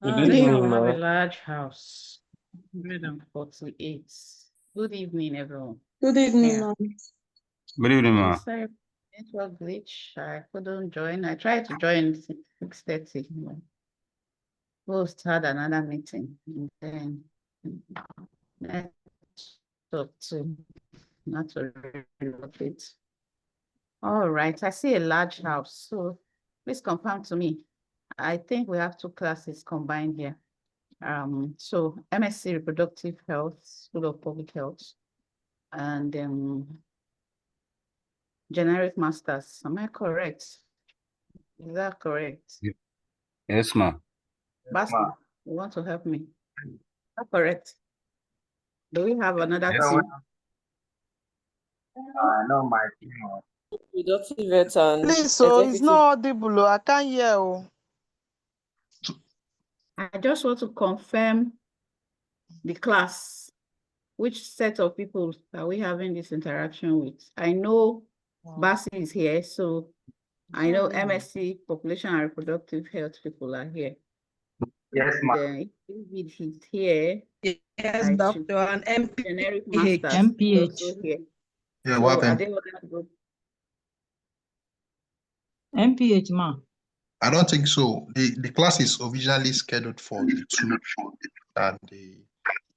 Good Then evening, we have a ma. large house, 148. Good evening, everyone. Good evening, Yeah. ma'am. Good evening, ma. Sorry, network glitch. I couldn't join. I tried to join 6:30. Host had another meeting, and then network too. Not to relocate. All right, I see a large house. So please confirm to me. I think we have two classes combined here. So MSc Reproductive Health, School of Public Health, and generic masters. Am I correct? Is that correct? Yes, ma. Basti, you want to help me? Is that correct? Do we have another Yes. team? No, my team. Reductive health and Please, so it's executive. not audible. I can't hear. Oh. I just want to confirm the class. Which set of people are we having this interaction with? I know Basi is here, so I know MSc Population and Reproductive Health people are here. Yes, ma'am. David is here. Yes, doctor, and Generic MPH. masters also here. Yeah, So what are they other group? MPH, ma. I don't think so. The class is originally scheduled for the two and the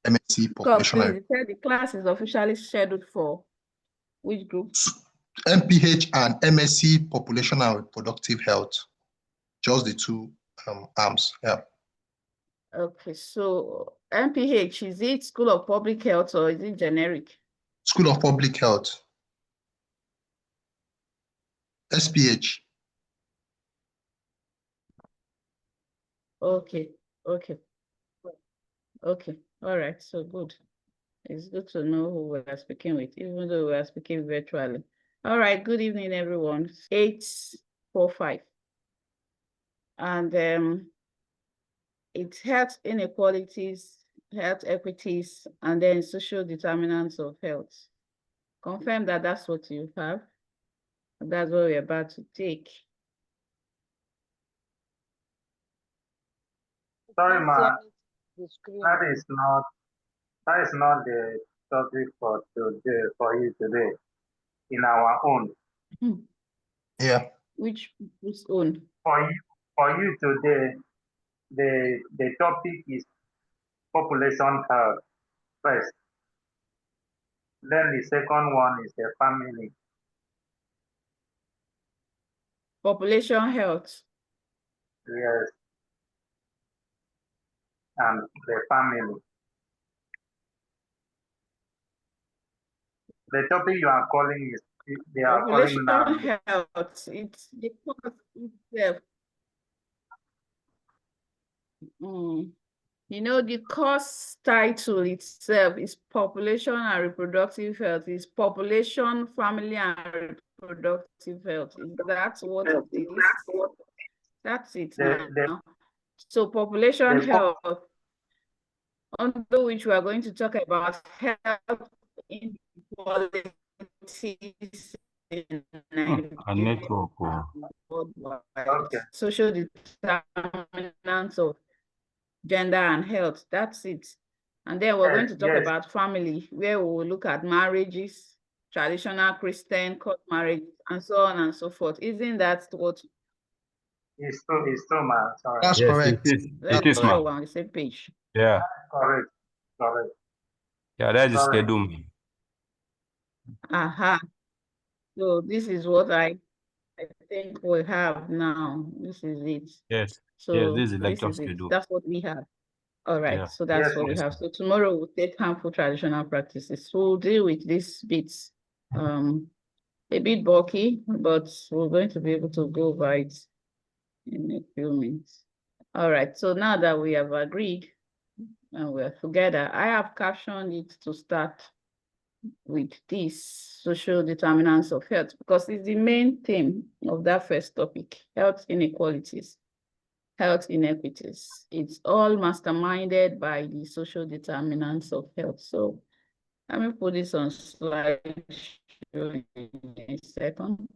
MSc Come, population. please, you said the class is officially scheduled for which group? MPH and MSc population and reproductive health. Just the two arms. Yeah. Okay, so MPH, is it School of Public Health or is it generic? School of Public Health. SPH. Okay, okay. Okay, all right, so good. It's good to know who we are speaking with, even though we are speaking virtually. All right, good evening, everyone. 8:45. And it's health inequalities, health equities, and then social determinants of health. Confirm that that's what you have. That's what we're about to take. Sorry, ma. That is not the topic for today, for you today. In our own. Yeah. Whose own? For you today, the topic is population health first. Then the second one is the family. Population health. Yes. And the family. The topic you are calling is they are calling now. Population health. It's the course itself. You know, the course title itself is population and reproductive health. It's population, family, and reproductive health. That's what it is. That's it now. So population health, under which we are going to talk about health inequalities in Nigeria, social determinants of gender and health. That's it. And then we're going to talk about family, where we will look at marriages, traditional Christian court marriage, and so on and so forth. Isn't that what? It's true, ma. Sorry. That's correct. It is, ma. We're on the same page. Yeah. Correct. Yeah, that is schedule. Aha. So this is what I think we have now. This is it. Yes. So yes, this is lecture schedule. That's what we have. All right. Yeah. So that's what we have. So tomorrow we'll take harmful traditional practices. So we'll deal with these bits. A bit bulky, but we're going to be able to go over it in a few minutes. All right. So now that we have agreed and we're together, I have captioned it to start with this social determinants of health, because it's the main theme of that first topic, health inequalities, health inequities. It's all masterminded by the social determinants of health. So let me put this on slide in a second.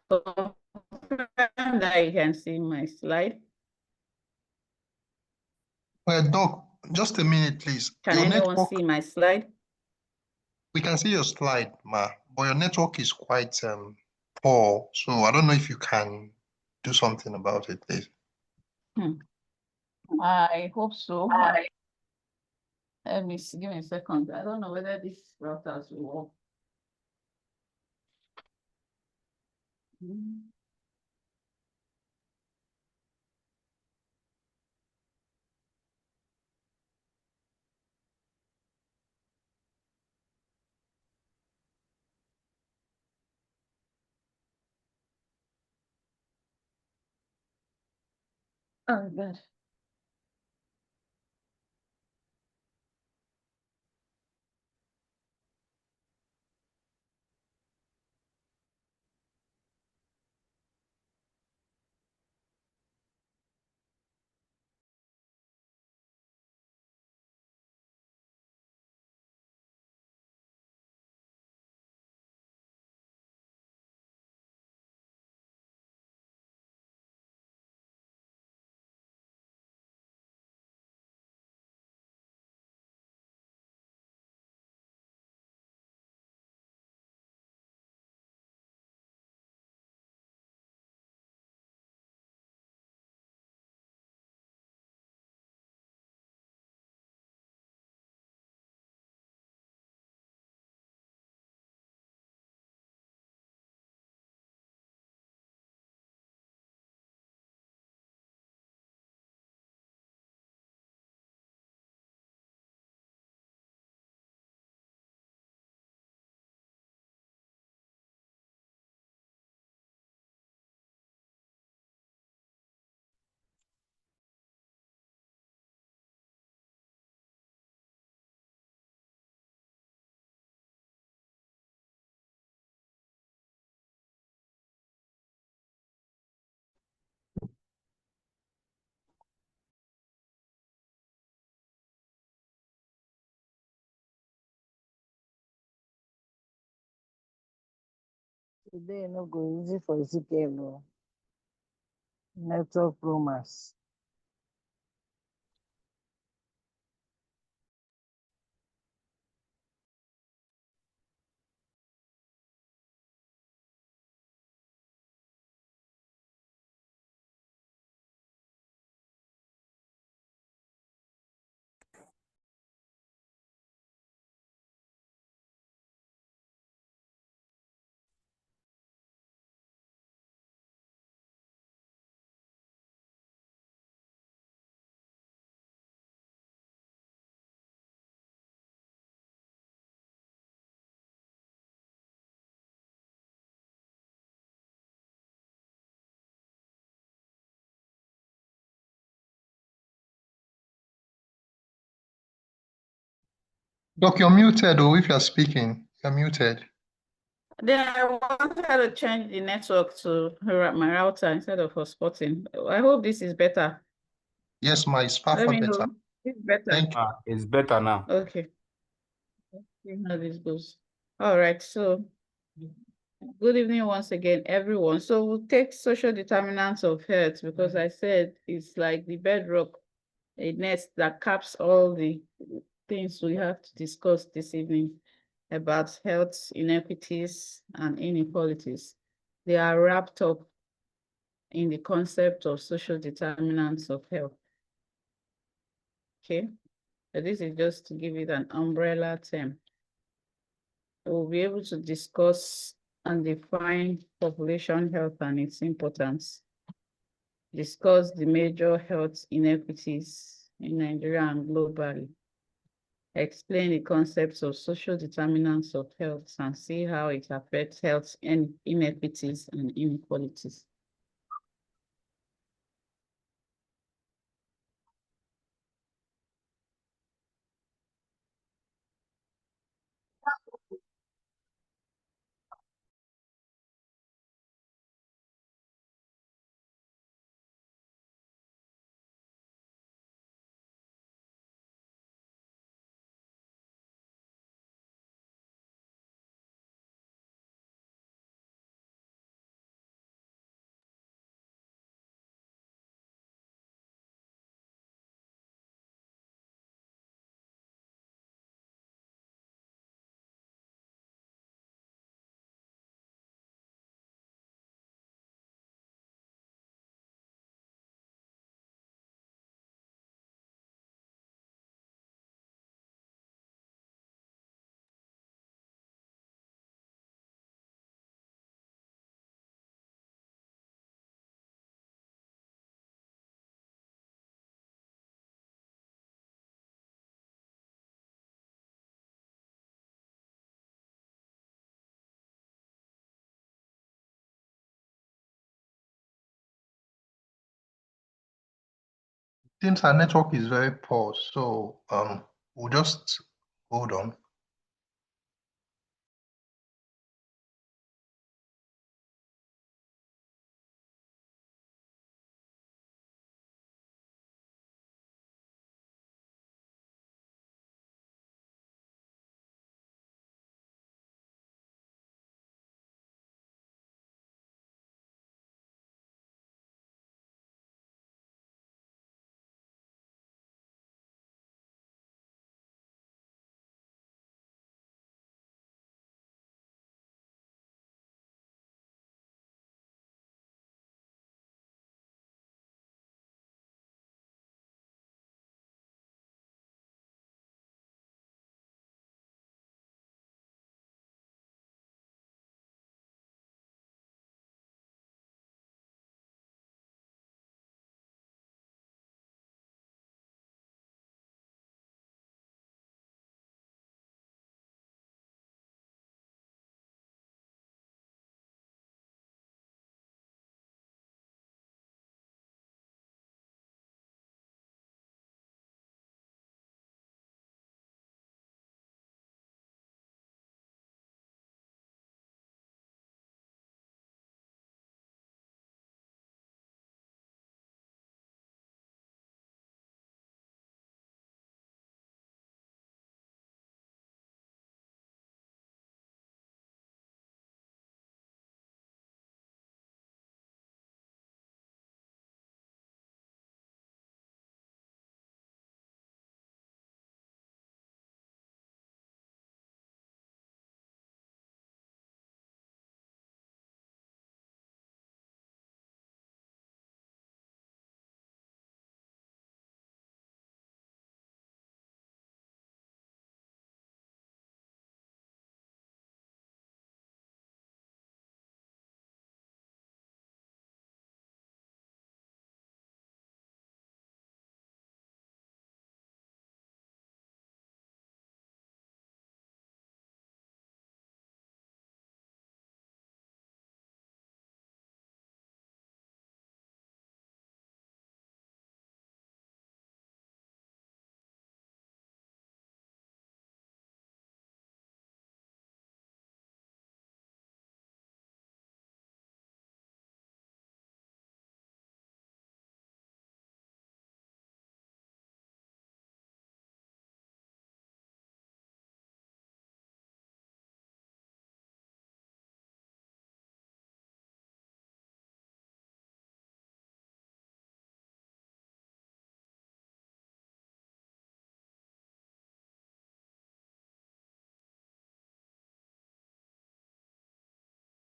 confirm that you can see my slide. Doc, just a minute, please. Can Your anyone network, see my slide? we can see your slide, Ma, but your network is quite poor. So I don't know if you can do something about it, please. I hope so. Let me see, give me a second. I don't know whether this routers will work. Oh, God. Today no go easy for Ezekiel. No. Network promise. Doc, you're muted, or if you're speaking, you're muted. Then I wanted to change the network to my router instead of hotspotting. I hope this is better. Yes, Ma, it's far, Let far me better. know. It's better. Thank you. It's better now. Okay. Let's see how this goes. All right. So good evening once again, everyone. So we'll take social determinants of health because I said it's like the bedrock, a nest that caps all the things we have to discuss this evening about health inequities and inequalities. They are wrapped up in the concept of social determinants of health. Okay, so this is just to give it an umbrella term. We'll be able to discuss and define population health and its importance, discuss the major health inequities in Nigeria and globally, explain the concepts of social determinants of health and see how it affects health inequities and inequalities. Since our network is very poor, so we'll just hold on.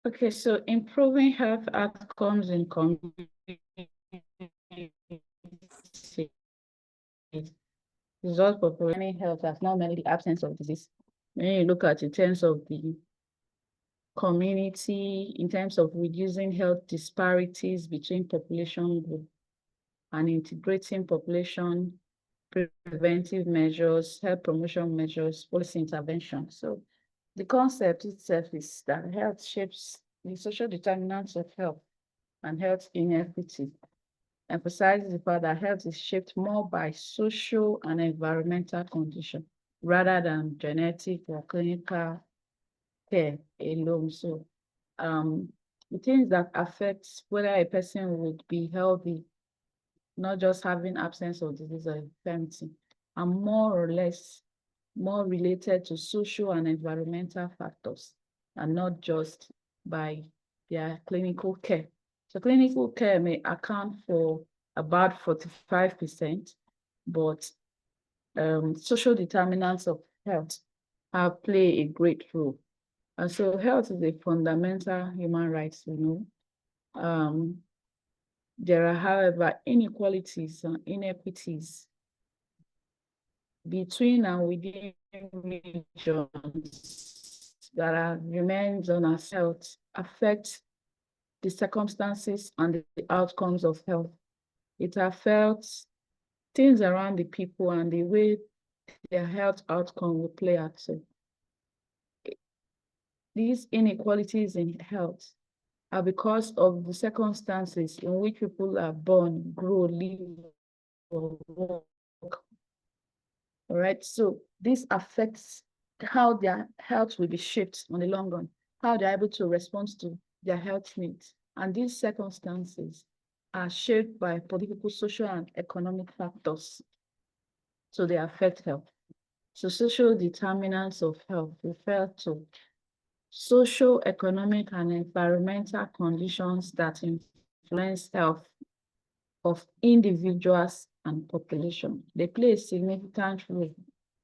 Okay, so improving health outcomes in communities result for preventing health that's not merely the absence of disease. When you look at in terms of the community, in terms of reducing health disparities between population groups and integrating population preventive measures, health promotion measures, policy intervention. So the concept itself is that health shapes the social determinants of health and health inequity, emphasizes the fact that health is shaped more by social and environmental conditions rather than genetic or clinical care alone. So the things that affect whether a person would be healthy, not just having absence of disease or infirmity, are more or less more related to social and environmental factors and not just by their clinical care. So clinical care may account for about 45%, but social determinants of health play a great role. And so health is a fundamental human right, you know. There are, however, inequalities and inequities between and within regions that remains on our health, affect the circumstances and the outcomes of health. It affects things around the people and the way their health outcome will play out. So these inequalities in health are because of the circumstances in which people are born, grow, live, for work. All right, so this affects how their health will be shaped on the long run, how they're able to respond to their health needs. And these circumstances are shaped by political, social, and economic factors. So they affect health. So social determinants of health refer to social, economic, and environmental conditions that influence health of individuals and population. They play a significant role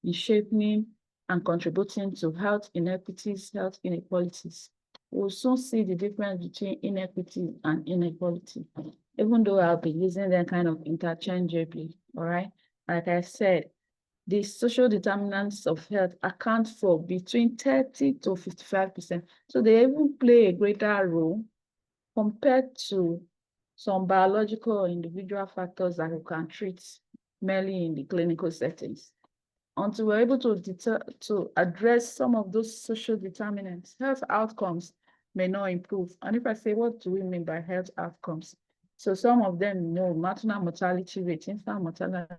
in shaping and contributing to health inequities, health inequalities. We'll soon see the difference between inequity and inequality, even though I'll be using them kind of interchangeably, all right? Like I said, the social determinants of health account for between 30 to 55%. So they even play a greater role compared to some biological or individual factors that we can treat merely in the clinical settings. Until we're able to address some of those social determinants, health outcomes may not improve. And if I say, what do we mean by health outcomes? So some of them, you know, maternal mortality rate, infant mortality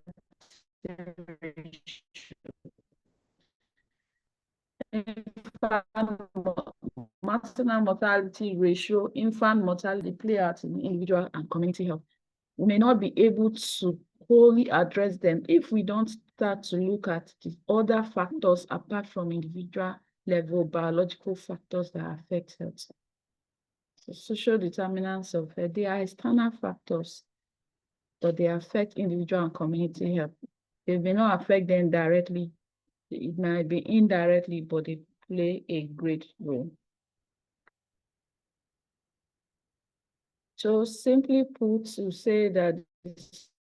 rate, maternal mortality ratio, infant mortality play out in individual and community health. We may not be able to wholly address them if we don't start to look at the other factors apart from individual level biological factors that affect health. So social determinants of health, they are external factors, but they affect individual and community health. They may not affect them directly. It might be indirectly, but they play a great role. So simply put, to say that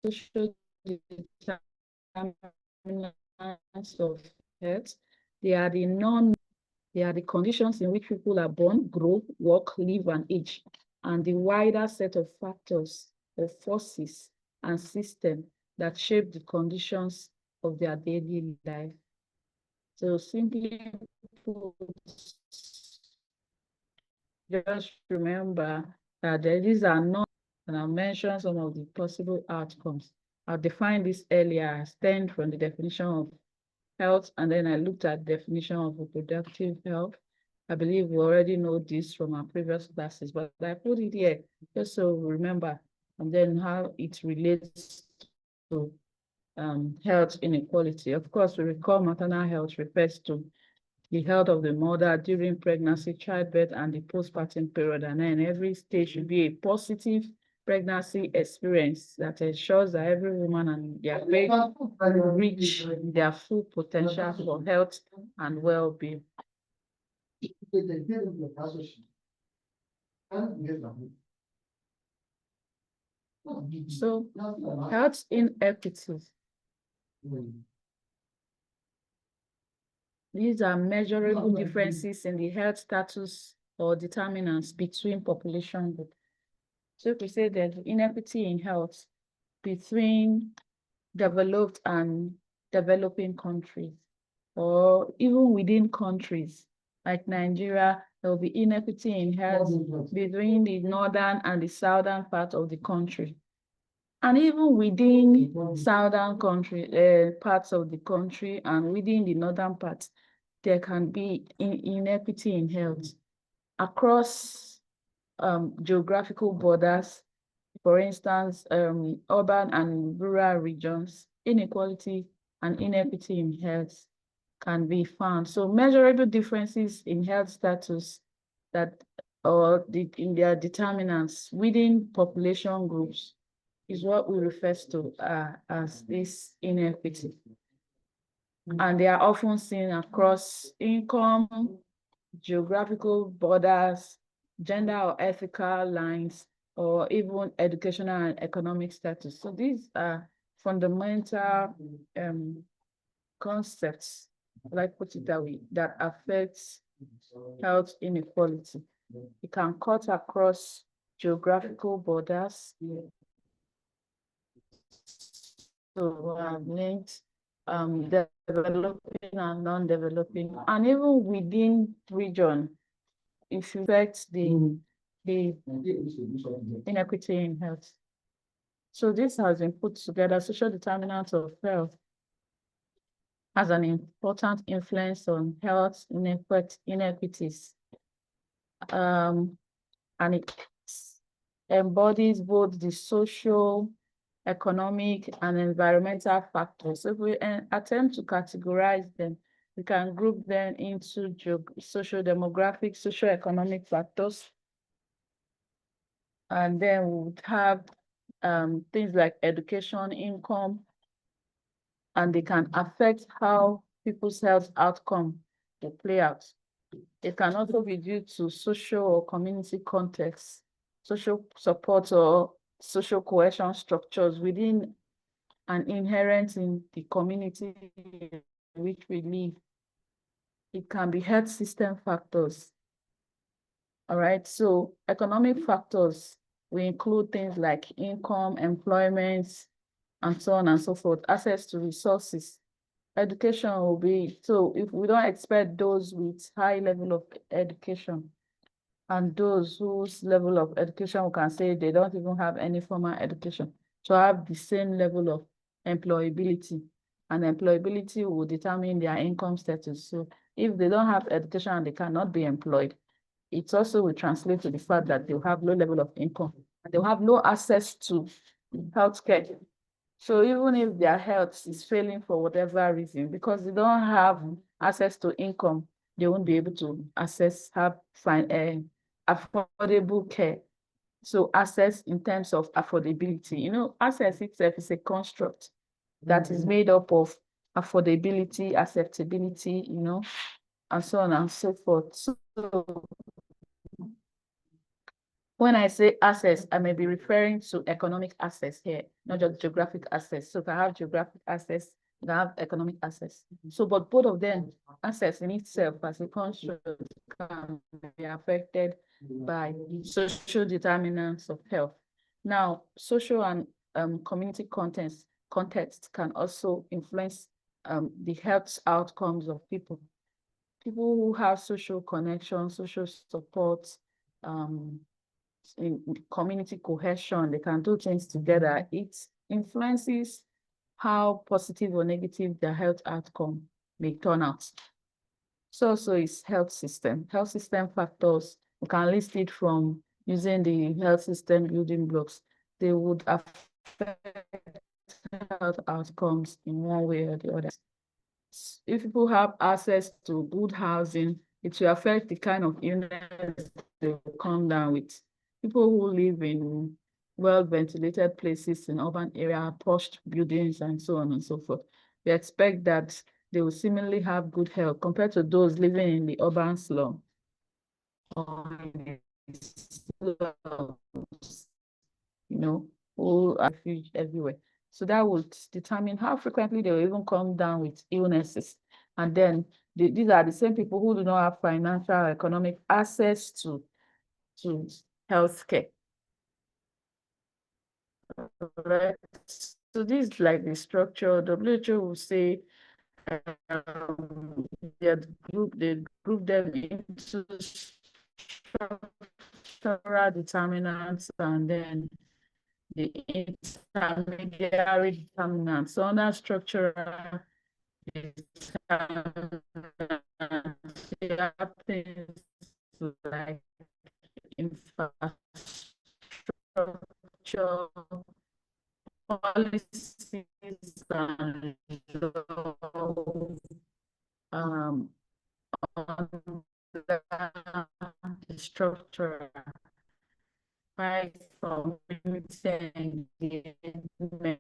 social determinants of health, they are the conditions in which people are born, grow, work, live, and age, and the wider set of factors or forces and systems that shape the conditions of their daily life. So simply put, just remember that these are not, and I'll mention some of the possible outcomes. I'll define this earlier. I stemmed from the definition of health, and then I looked at definition of reproductive health. I believe we already know this from our previous classes, but I put it here just so we remember, and then how it relates to health inequality. Of course, we recall maternal health refers to the health of the mother during pregnancy, childbirth, and the postpartum period. And then every stage should be a positive pregnancy experience that ensures that every woman and their baby reach their full potential for health and well-being. So, health inequities. These are measurable differences in the health status or determinants between population groups. So if we say there's inequity in health between developed and developing countries, or even within countries like Nigeria, there will be inequity in health between the northern and the southern part of the country. And even within southern country, parts of the country and within the northern parts, there can be inequity in health across geographical borders. For instance, urban and rural regions, inequality and inequity in health can be found. So measurable differences in health status that in their determinants within population groups is what we refer to as this inequity. And they are often seen across income, geographical borders, gender or ethical lines, or even educational and economic status. So these are fundamental concepts, like put it that way, that affects health inequality. It can cut across geographical borders. So linked developing and non-developing, and even within region, it affects the inequity in health. So this has been put together. Social determinants of health has an important influence on health inequities. And it embodies both the social, economic, and environmental factors. So if we attempt to categorize them, we can group them into social demographic, socio-economic factors. And then we would have things like education, income, and they can affect how people's health outcome will play out. It can also be due to social or community context, social support or social cohesion structures within and inherent in the community in which we live. It can be health system factors. All right, so economic factors will include things like income, employment, and so on and so forth, access to resources. Education will be, so if we don't expect those with high level of education and those whose level of education, we can say they don't even have any formal education, to have the same level of employability. And employability will determine their income status. So if they don't have education and they cannot be employed, it also will translate to the fact that they'll have low level of income and they'll have no access to healthcare. So even if their health is failing for whatever reason, because they don't have access to income, they won't be able to have affordable care. So access in terms of affordability, access itself is a construct that is made up of affordability, acceptability, and so on and so forth. So when I say access, I may be referring to economic access here, not just geographic access. So if I have geographic access, I have economic access. So, but both of them, access in itself as a construct can be affected by social determinants of health. Now, social and community context can also influence the health outcomes of people. People who have social connection, social support, in community cohesion, they can do things together. It influences how positive or negative their health outcome may turn out. So is health system. Health system factors, we can list it from using the health system building blocks. They would affect health outcomes in one way or the other. If people have access to good housing, it will affect the kind of illness they will come down with. People who live in well-ventilated places in urban area, posh buildings, and so on and so forth, we expect that they will similarly have good health compared to those living in the urban slum or in the slums, who are refuge everywhere. So that would determine how frequently they will even come down with illnesses. And then these are the same people who do not have financial or economic access to healthcare. Right. So this is like the structure. WHO will say they group them into structural determinants and then the intermediary determinants. So under structural determinants, you have things like infrastructure, policies, and laws, on the structure, right, community engagement,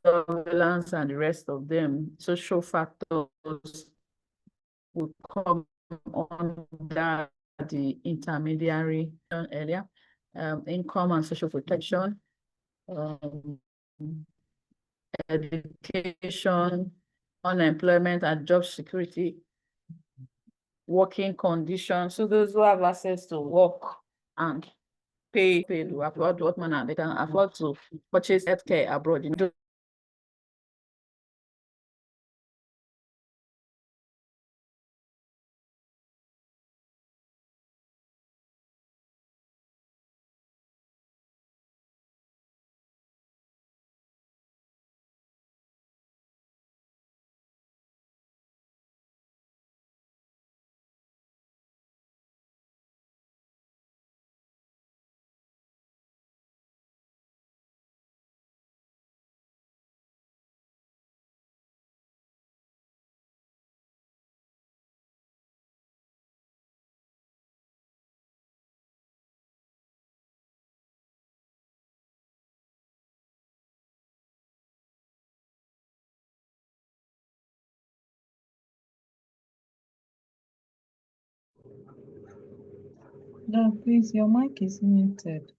surveillance, and the rest of them. Social factors would come under the intermediary area, income and social protection, education, unemployment and job security, working conditions. So those who have access to work and pay to afford what manner they can afford to purchase healthcare abroad. No, please, your mic is muted.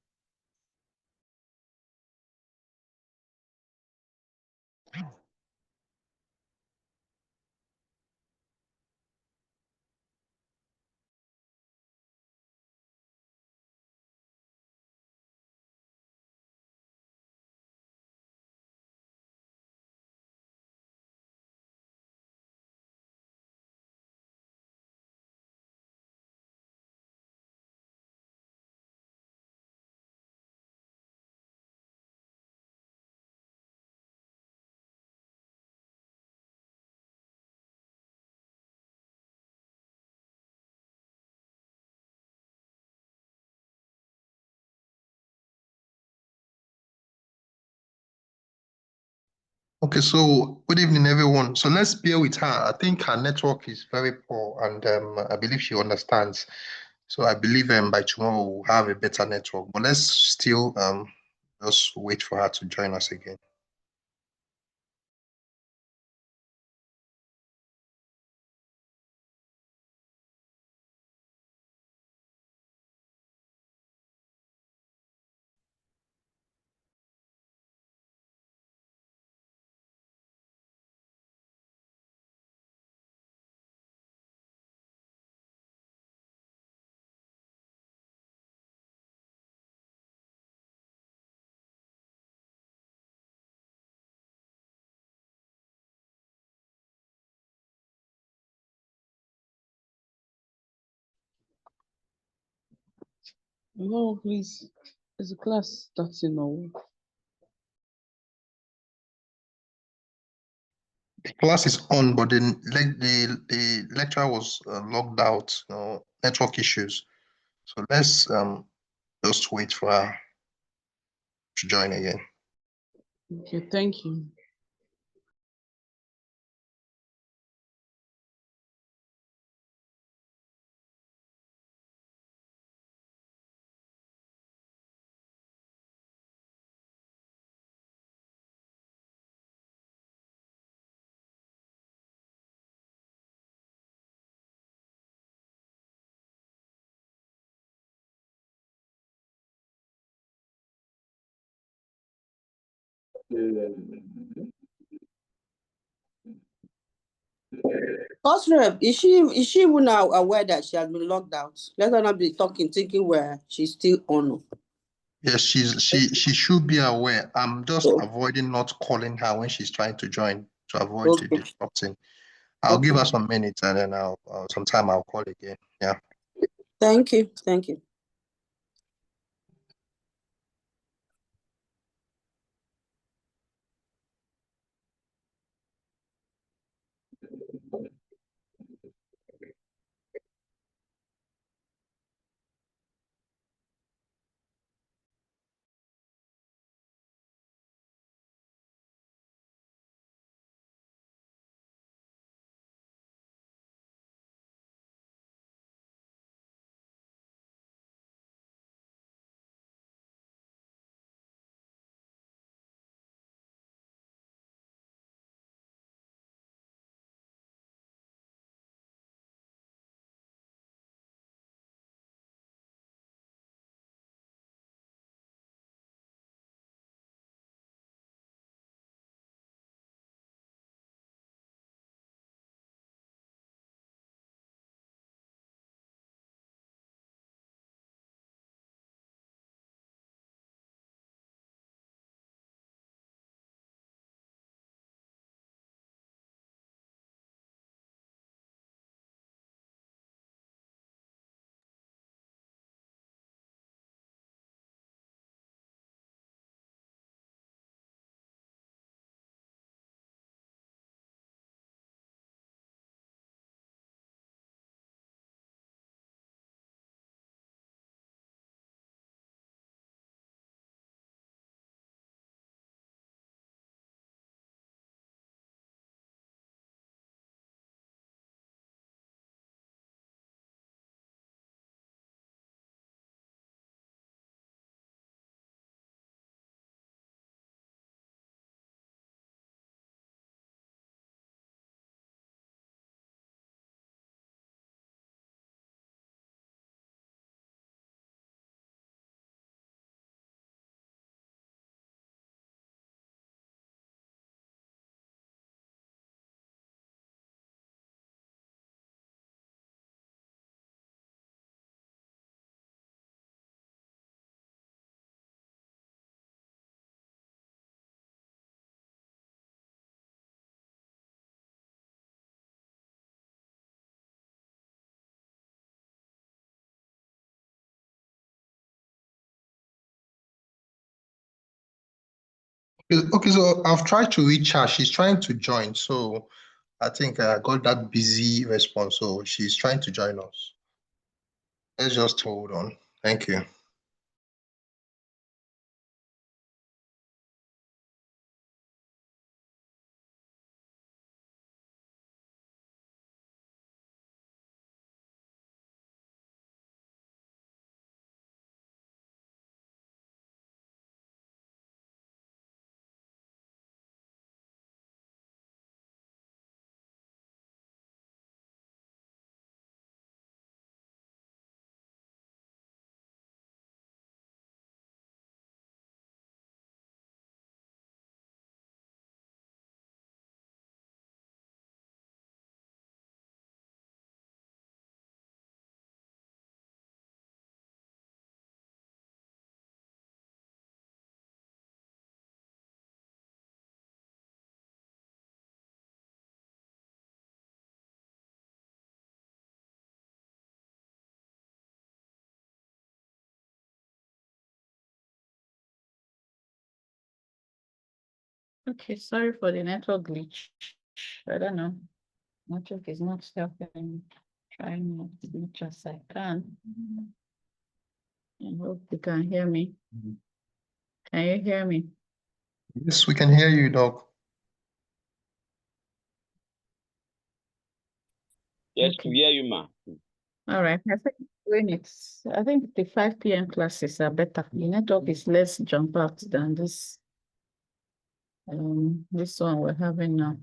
Okay, so good evening, everyone. So let's bear with her. I think her network is very poor, and I believe she understands. So I believe by tomorrow we'll have a better network. But let's still just wait for her to join us again. No, please. Is the class starting now? The class is on, but the lecturer was logged out, network issues. So let's just wait for her to join again. Okay, thank you. House rep, is she even now aware that she has been locked out? Let her not be talking, thinking where she's still on. Yes, she should be aware. I'm just Oh, avoiding not calling her when she's trying to join to avoid the okay. disrupting. I'll give Okay. her some minutes and then sometime I'll call again. Yeah. Thank you. Thank you. Okay, so I've tried to reach her. She's trying to join. So I think I got that busy response. So she's trying to join us. Let's just hold on. Thank you. Okay, sorry for the network glitch. I don't know. Network is not helping. Trying as much as I can. I hope you can hear me. Can you hear me? Yes, we can hear you, Doc. Yes, Okay. we hear you, ma. All right. I think the 5 p.m. classes are better. The network is less jump out than this one we're having now.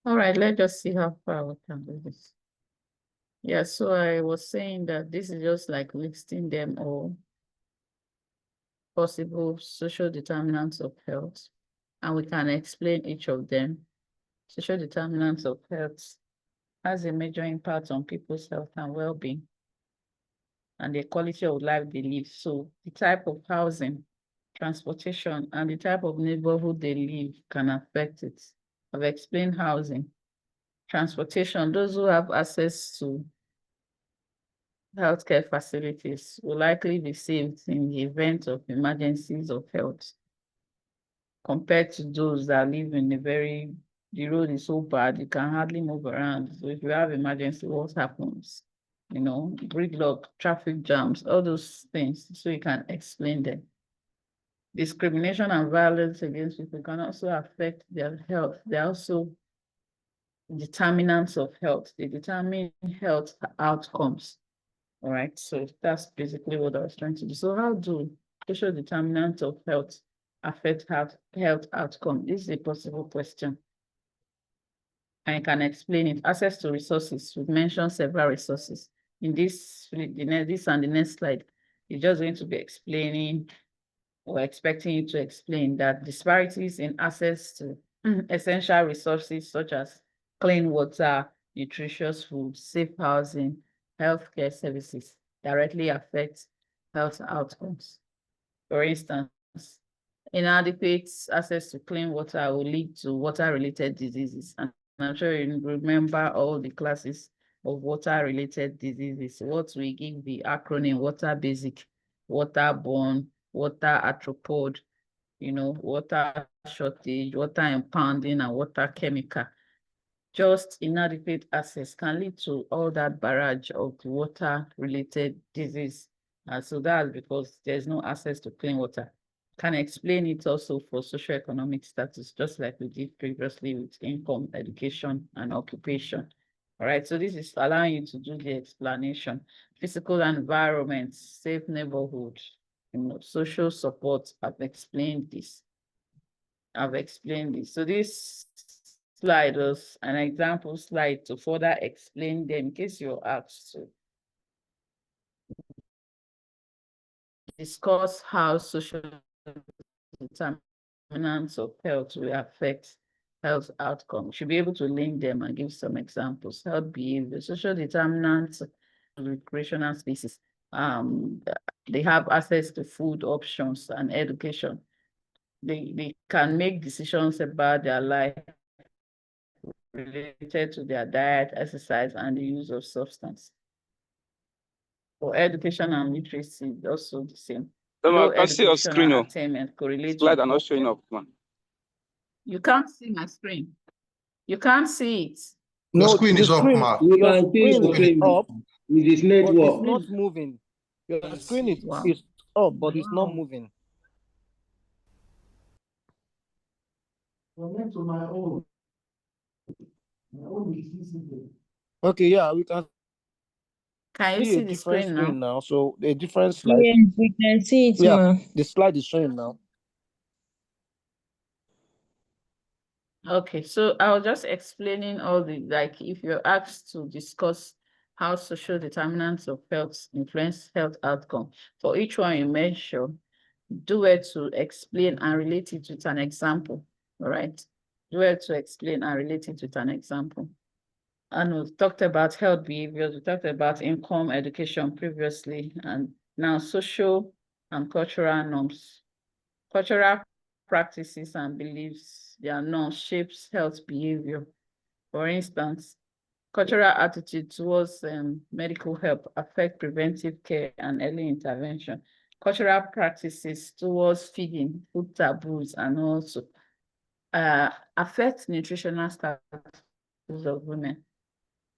All right, let's just see how far we can do this. Yeah, so I was saying that this is just like listing them all, possible social determinants of health, and we can explain each of them. Social determinants of health has a major impact on people's health and well-being and the quality of life they live. So the type of housing, transportation, and the type of neighborhood they live can affect it. I've explained housing. Transportation, those who have access to healthcare facilities will likely be saved in the event of emergencies of health compared to those that live in the road is so bad, you can hardly move around. So if you have emergency, what happens? You know, gridlock, traffic jams, all those things, so you can explain them. Discrimination and violence against people can also affect their health. They're also determinants of health. They determine health outcomes. All right, so that's basically what I was trying to do. So how do social determinants of health affect health outcome? This is a possible question. I can explain it. Access to resources. We've mentioned several resources. In this and the next slide, you're just going to be explaining or expecting you to explain that disparities in access to essential resources such as clean water, nutritious food, safe housing, healthcare services directly affect health outcomes. For instance, inadequate access to clean water will lead to water-related diseases. And I'm sure you remember all the classes of water-related diseases. What we give the acronym water basic, waterborne, water arthropod, water shortage, water impounding, and water chemical. Just inadequate access can lead to all that barrage of water-related disease. And so that's because there's no access to clean water. Can explain it also for socioeconomic status, just like we did previously with income, education, and occupation. All right, so this is allowing you to do the explanation. Physical environment, safe neighborhood, social support. I've explained this. So this slide was an example slide to further explain them in case you're asked to discuss how social determinants of health will affect health outcomes. You should be able to link them and give some examples. Health behavior, social determinants of recreational spaces. They have access to food options and education. They can make decisions about their life related to their diet, exercise, and the use of substance. For education and literacy, also the same. So Low I can see your screen. educational attainment correlates Slide with are not showing up, man. You can't see my screen. You can't see it. Your No, screen the is up, screen, Ma. You your can see screen it, is okay, up, with this but it's network. not moving. Your screen Wow. is up, but it's not Wow. moving. Okay, yeah, we can Can you see a see the different screen now? screen now. So a different slide. Yes, we can see it, Yeah, ma. the slide is showing now. Okay, so I was just explaining all the, like, if you're asked to discuss how social determinants of health influence health outcome, for each one you measure, do it to explain and relate it with an example, all right? Do it to explain and relate it with an example. And we've talked about health behaviors, we talked about income, education previously, and now social and cultural norms. Cultural practices and beliefs, their norms shapes health behavior. For instance, cultural attitude towards medical help affect preventive care and early intervention. Cultural practices towards feeding, food taboos, and also affect nutritional status of women,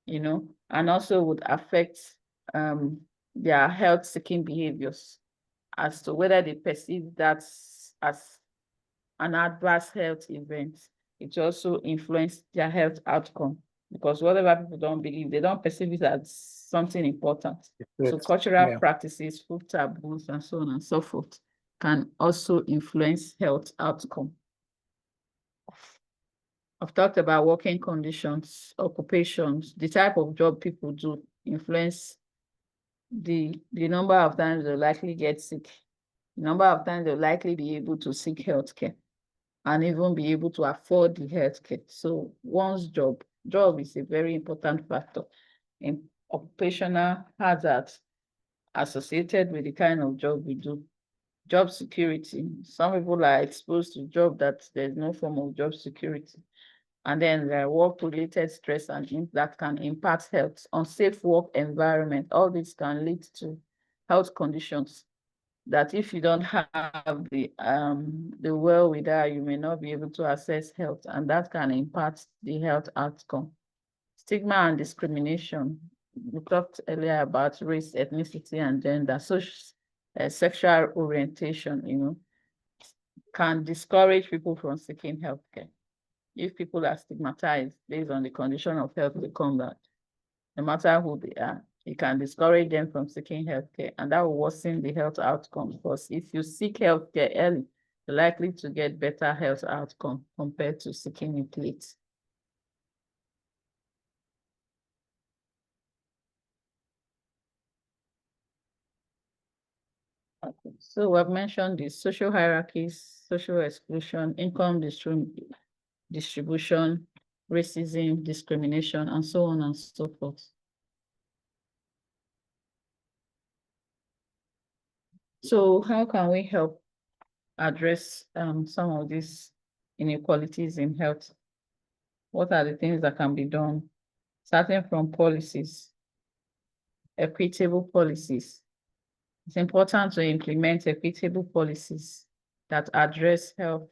you know, and also would affect their health-seeking behaviors as to whether they perceive that as an adverse health event. It also influences their health outcome, because whatever people don't believe, they don't perceive it as something important. So cultural practices, food taboos, and so on and so forth can also influence health outcome. I've talked about working conditions, occupations, the type of job people do influence the number of times they'll likely get sick, the number of times they'll likely be able to seek healthcare, and even be able to afford the healthcare. So one's job is a very important factor in occupational hazards associated with the kind of job we do. Job security. Some people are exposed to job that there's no form of job security. And then there are work-related stress and that can impact health. Unsafe work environment, all this can lead to health conditions that if you don't have the wherewithal, you may not be able to access health, and that can impact the health outcome. Stigma and discrimination. We talked earlier about race, ethnicity, and gender. Social, sexual orientation, you know, can discourage people from seeking healthcare. If people are stigmatized based on the condition of health they come back, no matter who they are, it can discourage them from seeking healthcare, and that will worsen the health outcome, because if you seek healthcare early, you're likely to get better health outcome compared to seeking it late. Okay. So we've mentioned the social hierarchies, social exclusion, income distribution, racism, discrimination, and so on and so forth. So how can we help address some of these inequalities in health? What are the things that can be done? Starting from policies, equitable policies. It's important to implement equitable policies that address health,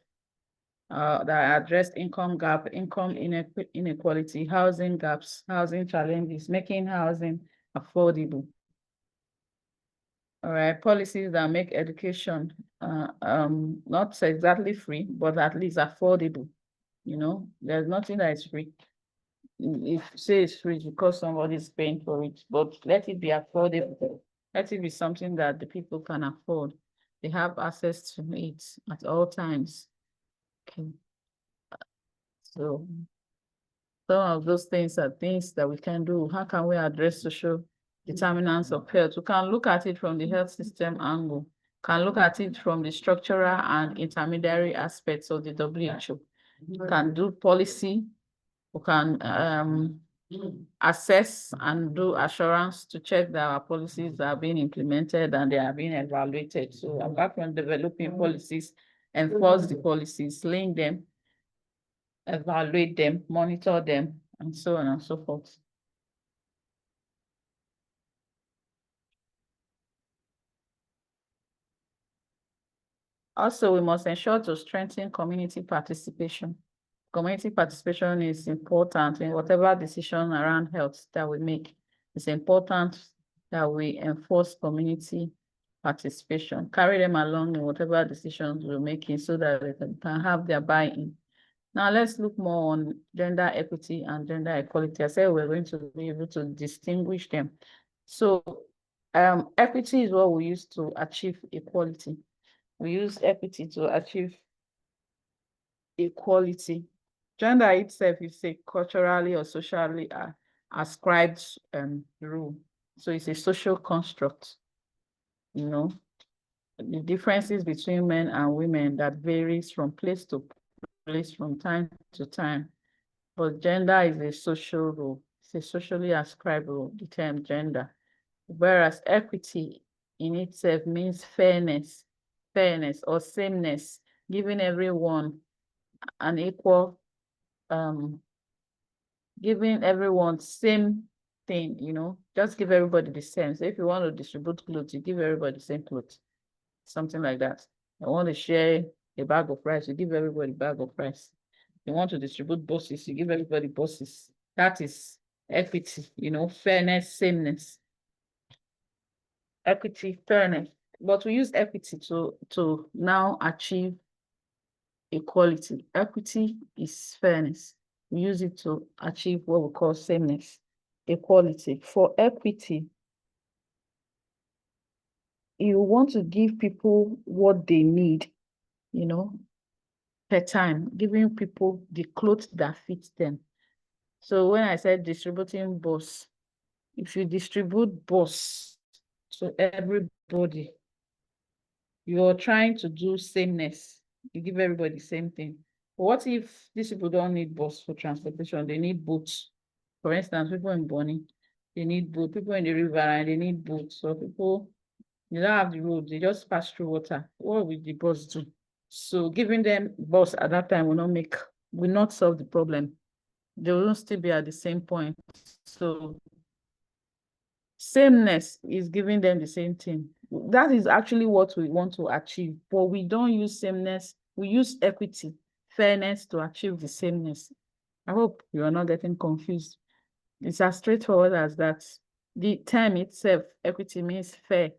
that address income gap, income inequality, housing gaps, housing challenges, making housing affordable. All right, policies that make education not exactly free, but at least affordable. You know, there's nothing that is free. If you say it's free because somebody is paying for it, but let it be affordable. Let it be something that the people can afford. They have access to it at all times. Okay. So some of those things are things that we can do. How can we address social determinants of health? We can look at it from the health system angle, can look at it from the structural and intermediary aspects of the WHO. We can do policy, we can assess and do assurance to check that our policies are being implemented and they are being evaluated. So apart from developing policies, enforce the policies, link them, evaluate them, monitor them, and so on and so forth. Also, we must ensure to strengthen community participation. community participation is important in whatever decision around health that we make. It's important that we enforce community participation, carry them along in whatever decisions we're making so that they can have their buy-in. Now let's look more on gender equity and gender equality. I said we're going to be able to distinguish them. So equity is what we use to achieve equality. We use equity to achieve equality. Gender itself is a culturally or socially ascribed rule. So it's a social construct, you know, the differences between men and women that varies from place to place, from time to time. But gender is a social rule. It's a socially ascribed rule, the term gender. Whereas equity in itself means fairness or sameness, giving everyone an equal, giving everyone same thing, you know, just give everybody the same. So if you want to distribute clothes, you give everybody the same clothes, something like that. I want to share a bag of rice, you give everybody a bag of rice. You want to distribute buses, you give everybody buses. That is equity, you know, fairness, sameness. Equity, fairness. But we use equity to now achieve equality. Equity is fairness. We use it to achieve what we call sameness, equality. For equity, you want to give people what they need, you know, per time, giving people the clothes that fit them. So when I said distributing bus, if you distribute bus to everybody, you're trying to do sameness. You give everybody the same thing. But what if these people don't need bus for transportation? They need boats. For instance, people in Bonny, they need boat. People in the river, and they need boats. So people, they don't have the road. They just pass through water. What will the bus do? So giving them bus at that time will not solve the problem. They will still be at the same point. So sameness is giving them the same thing. That is actually what we want to achieve, but we don't use sameness. We use equity, fairness to achieve the sameness. I hope you are not getting confused. It's as straightforward as that. The term itself, equity, means fair,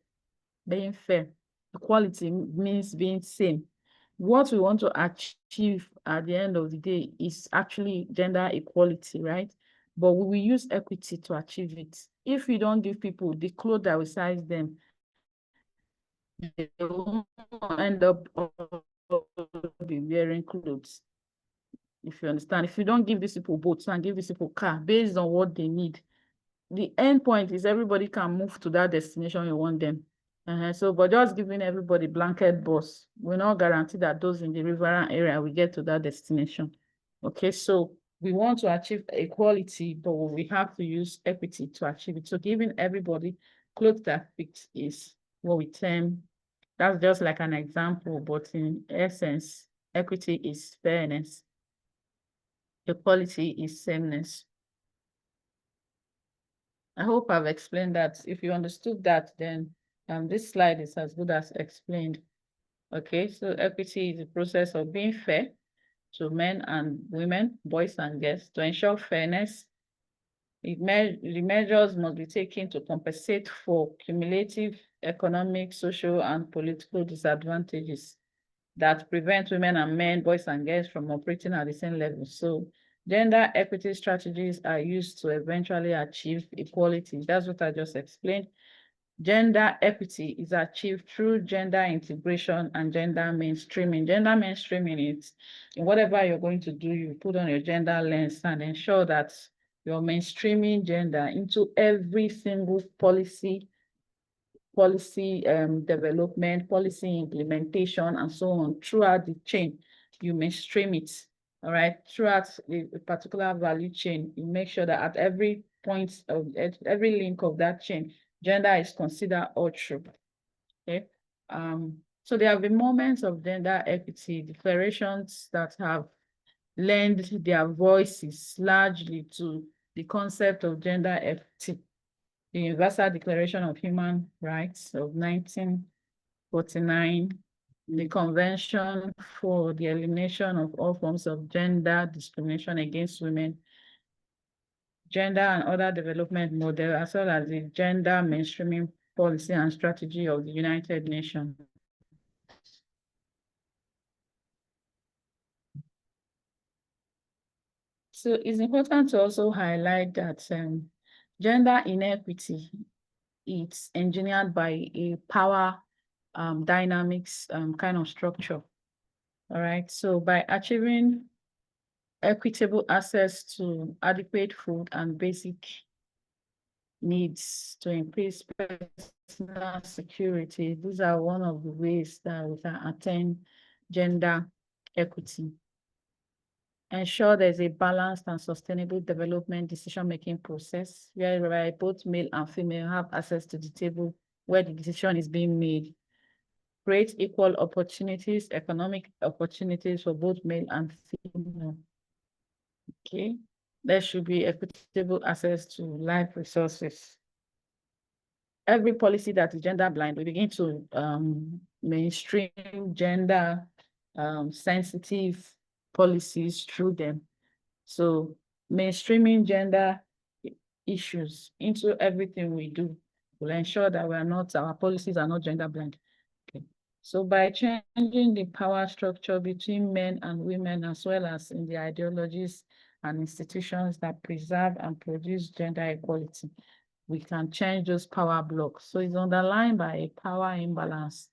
being fair. Equality means being same. What we want to achieve at the end of the day is actually gender equality, right? But we will use equity to achieve it. If you don't give people the clothes that will size them, they won't end up be wearing clothes. If you understand, if you don't give these people boats and give these people car based on what they need, the end point is everybody can move to that destination you want them. So, but just giving everybody blanket bus will not guarantee that those in the riverine area will get to that destination. Okay, so we want to achieve equality, but we have to use equity to achieve it. So giving everybody clothes that fit is what we term, that's just like an example, but in essence, equity is fairness. Equality is sameness. I hope I've explained that. If you understood that, then this slide is as good as explained. Okay, so equity is the process of being fair to men and women, boys and girls. To ensure fairness, the measures must be taken to compensate for cumulative economic, social, and political disadvantages that prevent women and men, boys and girls from operating at the same level. So gender equity strategies are used to eventually achieve equality. That's what I just explained. Gender equity is achieved through gender integration and gender mainstreaming. Gender mainstreaming is in whatever you're going to do, you put on your gender lens and ensure that you're mainstreaming gender into every single policy development, policy implementation, and so on throughout the chain. You mainstream it, all right, throughout the particular value chain. You make sure that at every point of every link of that chain, gender is considered all true. Okay. So there have been moments of gender equity, declarations that have lent their voices largely to the concept of gender equity. The Universal Declaration of Human Rights of 1949, the Convention for the Elimination of All Forms of Gender Discrimination Against Women, Gender and Other Development Model, as well as the Gender Mainstreaming Policy and Strategy of the United Nations. So it's important to also highlight that gender inequity, it's engineered by a power dynamics kind of structure. All right, so by achieving equitable access to adequate food and basic needs to increase personal security, these are one of the ways that we can attain gender equity. Ensure there's a balanced and sustainable development decision-making process whereby both male and female have access to the table where the decision is being made. Create equal opportunities, economic opportunities for both male and female. Okay, there should be equitable access to life resources. Every policy that is gender blind, we begin to mainstream gender sensitive policies through them. So mainstreaming gender issues into everything we do will ensure that our policies are not gender blind. Okay. So by changing the power structure between men and women, as well as in the ideologies and institutions that preserve and produce gender equality, we can change those power blocks. So it's underlined by a power imbalance.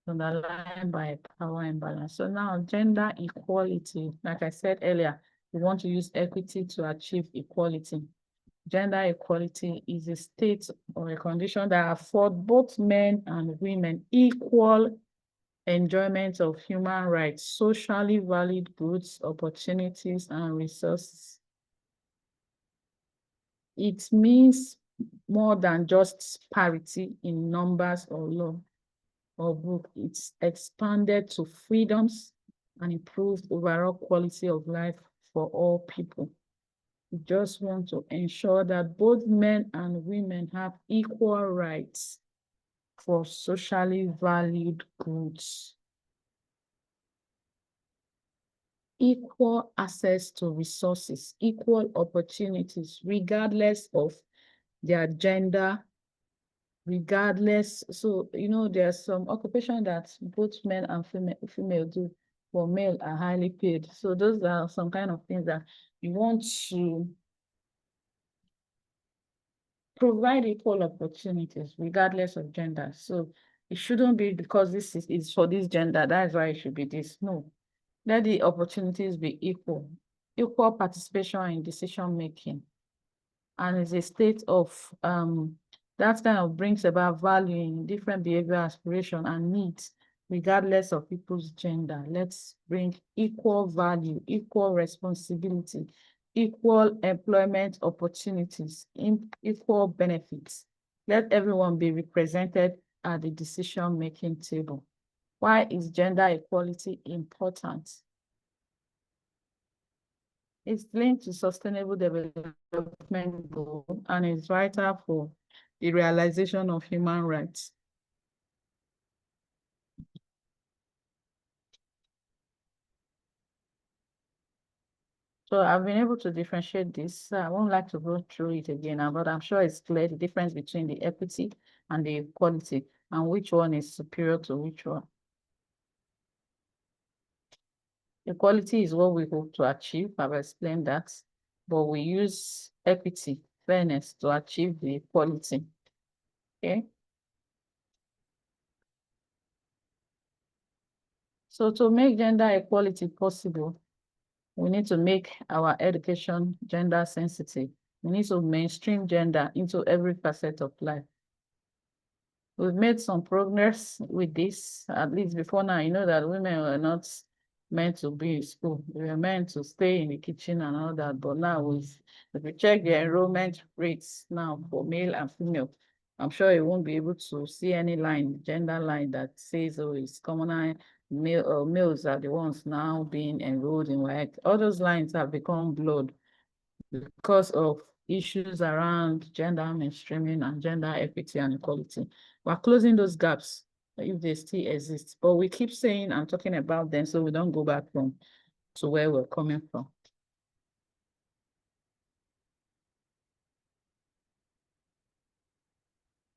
Underlined by a power imbalance. So now gender equality, like I said earlier, we want to use equity to achieve equality. Gender equality is a state or a condition that affords both men and women equal enjoyment of human rights, socially valid goods, opportunities, and resources. It means more than just parity in numbers or law or book. It's expanded to freedoms and improved overall quality of life for all people. We just want to ensure that both men and women have equal rights for socially valued goods. Equal access to resources, equal opportunities, regardless of their gender, regardless. So, you know, there's some occupation that both men and female do, but male are highly paid. So those are some kind of things that you want to provide equal opportunities regardless of gender. So it shouldn't be because this is for this gender, that's why it should be this. No, let the opportunities be equal. Equal participation in decision making. And it's a state of that kind of brings about value in different behavior, aspiration, and needs, regardless of people's gender. Let's bring equal value, equal responsibility, equal employment opportunities, equal benefits. Let everyone be represented at the decision-making table. Why is gender equality important? It's linked to sustainable development goal and is vital for the realization of human rights. So I've been able to differentiate this. I won't like to go through it again, but I'm sure it's clear the difference between the equity and the equality and which one is superior to which one. Equality is what we hope to achieve. I've explained that, but we use equity, fairness to achieve the equality. Okay. So to make gender equality possible, we need to make our education gender sensitive. We need to mainstream gender into every facet of life. We've made some progress with this, at least before now. You know that women were not meant to be in school. They were meant to stay in the kitchen and all that. But now, if we check the enrollment rates now for male and female, I'm sure you won't be able to see any line, gender line that says, oh, it's common males are the ones now being enrolled in WAEC. All those lines have become blurred because of issues around gender mainstreaming and gender equity and equality. We're closing those gaps if they still exist. But we keep saying and talking about them so we don't go back to where we're coming from.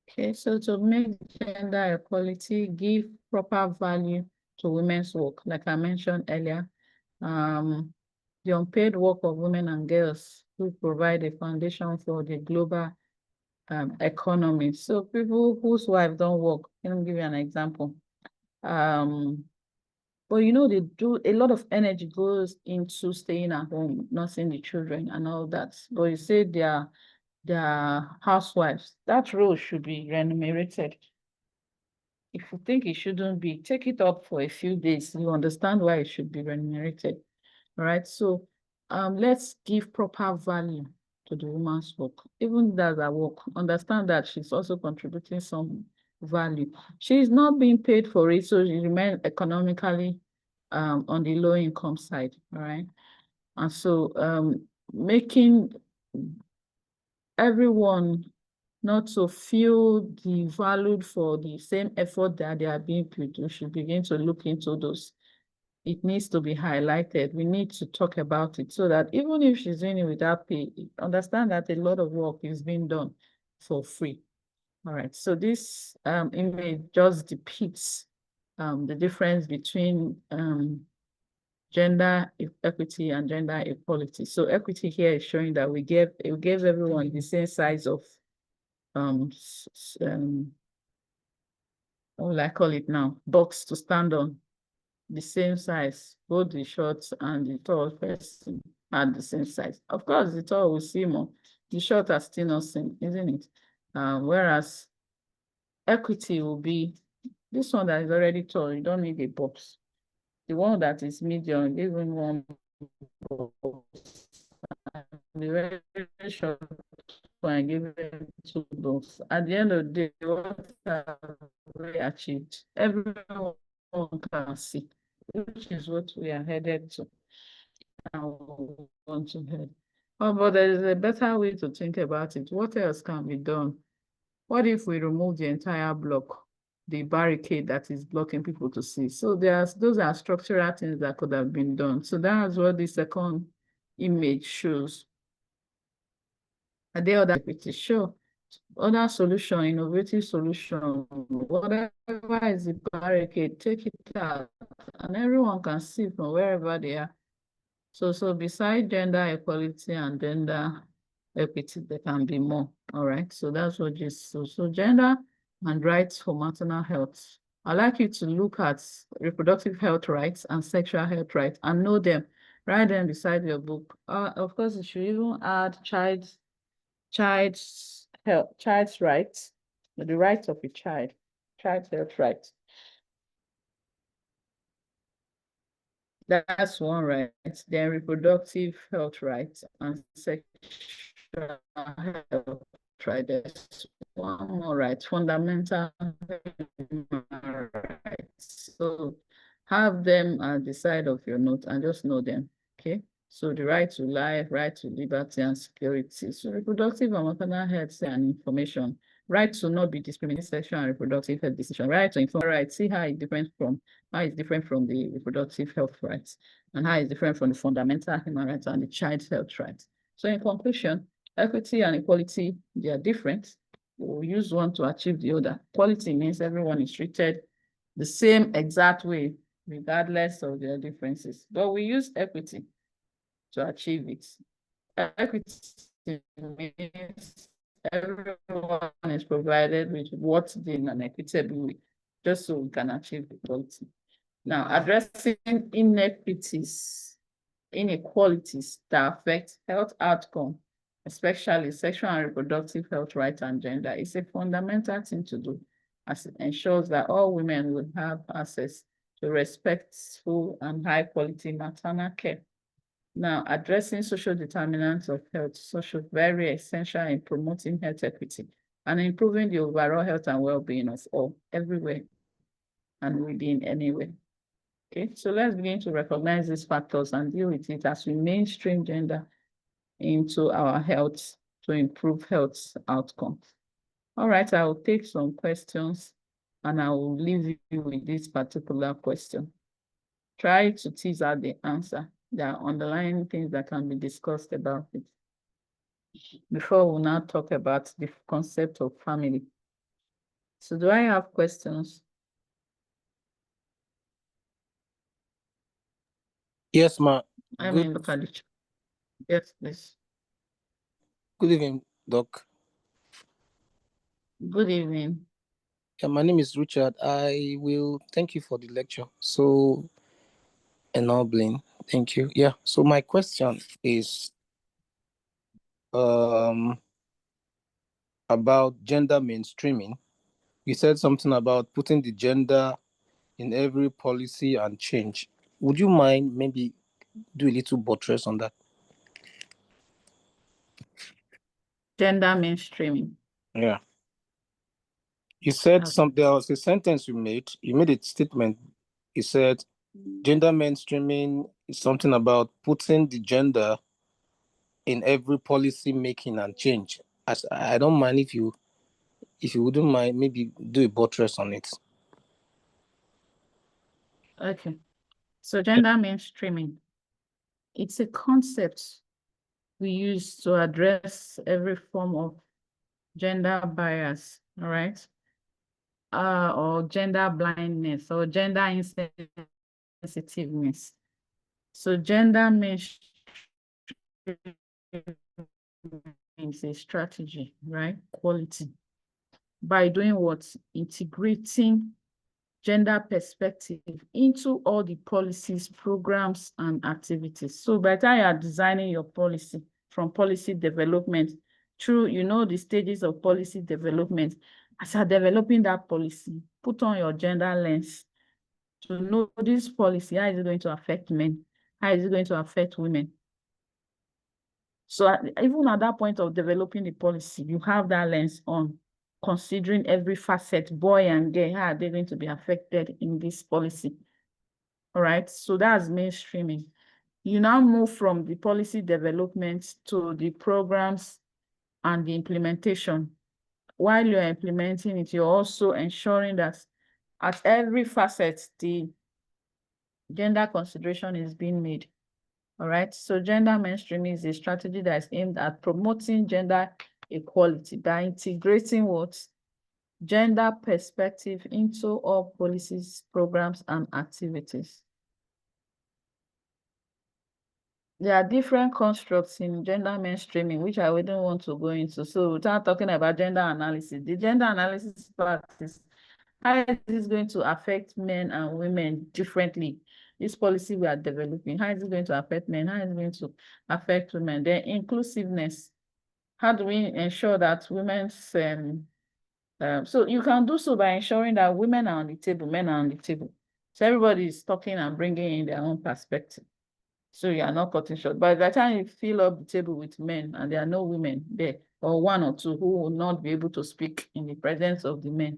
Okay, so to make gender equality, give proper value to women's work, like I mentioned earlier, the unpaid work of women and girls who provide a foundation for the global economy. So people whose wives don't work, let me give you an example. But you know, they do a lot of energy goes into staying at home, nursing the children and all that. But you say they are housewives. That role should be remunerated. If you think it shouldn't be, take it up for a few days. You understand why it should be remunerated. All right. So let's give proper value to the woman's work. Even as I work, understand that she's also contributing some value. She's not being paid for it, so she remains economically on the low income side. All right. And so making everyone not to feel devalued for the same effort that they are being put, we should begin to look into those. It needs to be highlighted. We need to talk about it so that even if she's doing it without pay, understand that a lot of work is being done for free. All right, so this image just depicts the difference between gender equity and gender equality. So equity here is showing that we gave everyone the same size of what will I call it now? Box to stand on, the same size. Both the short and the tall person are the same size. Of course, the tall will see more. The short are still not seen, isn't it? Whereas equity will be this one that is already tall. You don't need a box. The one that is medium, even one box. The very short one, give them 2 box. At the end of the day, what have we achieved? Everyone can see, which is what we are headed to. And we want to head. Oh, but there is a better way to think about it. What else can be done? What if we remove the entire block, the barricade that is blocking people to see? So those are structural things that could have been done. So that's what the second image shows. Are there other activities? Sure. Other solution, innovative solution, whatever is the barricade, take it out, and everyone can see from wherever they are. So beside gender equality and gender equity, there can be more. All right. So that's what just so gender and rights for maternal health. I'd like you to look at reproductive health rights and sexual health rights and know them. Write them beside your book. Of course, you should even add child's rights, the rights of a child, child's health rights. That's one right. Then reproductive health rights and sexual health right. There's one more right, fundamental human rights. So have them at the side of your note and just know them. Okay. So the right to life, right to liberty and security. So reproductive and maternal health and information. Right to not be discriminated, sexual and reproductive health decision. Right to inform. Right. See how it's different from the reproductive health rights and how it's different from the fundamental human rights and the child's health rights. So in conclusion, equity and equality, they are different. We'll use one to achieve the other. Equality means everyone is treated the same exact way, regardless of their differences. But we use equity to achieve it. Equity means everyone is provided with what they in an equitable way, just so we can achieve equality. Now, addressing inequalities that affect health outcome, especially sexual and reproductive health rights and gender, is a fundamental thing to do, as it ensures that all women will have access to respectful and high quality maternal care. Now, addressing social determinants of health, very essential in promoting health equity and improving the overall health and well-being of all, everywhere and within anywhere. Okay, so let's begin to recognize these factors and deal with it as we mainstream gender into our health to improve health outcomes. All right, I will take some questions and I will leave you with this particular question. Try to tease out the answer. There are underlying things that can be discussed about it. Before we now talk about the concept of family. So do I have questions? Yes, ma. I Good. mean, look at it. Yes, please. Good evening, Doc. Good evening. Yeah, my name is Richard. I will thank you for the lecture. So ennobling. Thank you. Yeah. So my question is about gender mainstreaming. You said something about putting the gender in every policy and change. Would you mind maybe do a little buttress on that? Gender mainstreaming. Yeah. You said Okay. there was a sentence you made a statement. You said gender mainstreaming is something about putting the gender in every policy making and change. As I don't mind if you wouldn't mind maybe do a buttress on it. Okay. So gender mainstreaming, it's a concept we use to address every form of gender bias, all right? Or gender blindness or gender insensitiveness. So gender mainstreaming is a strategy, right? Quality. By doing what? Integrating gender perspective into all the policies, programs, and activities. So by the time you are designing your policy, from policy development through, the stages of policy development, as you're developing that policy, put on your gender lens to know this policy, how is it going to affect men? How is it going to affect women? So even at that point of developing the policy, you have that lens on, considering every facet, boy and girl, how are they going to be affected in this policy? All right, so that's mainstreaming. You now move from the policy development to the programs and the implementation. While you're implementing it, you're also ensuring that at every facet, the gender consideration is being made. All right, so gender mainstreaming is a strategy that is aimed at promoting gender equality by integrating what? Gender perspective into all policies, programs, and activities. There are different constructs in gender mainstreaming, which I wouldn't want to go into. So without talking about gender analysis, the gender analysis part is how is this going to affect men and women differently? This policy we are developing, how is it going to affect men? How is it going to affect women? Then inclusiveness. How do we ensure that women's so you can do so by ensuring that women are on the table, men are on the table. So everybody is talking and bringing in their own perspective. So you are not cutting short. By the time you fill up the table with men and there are no women there, or one or two who will not be able to speak in the presence of the men,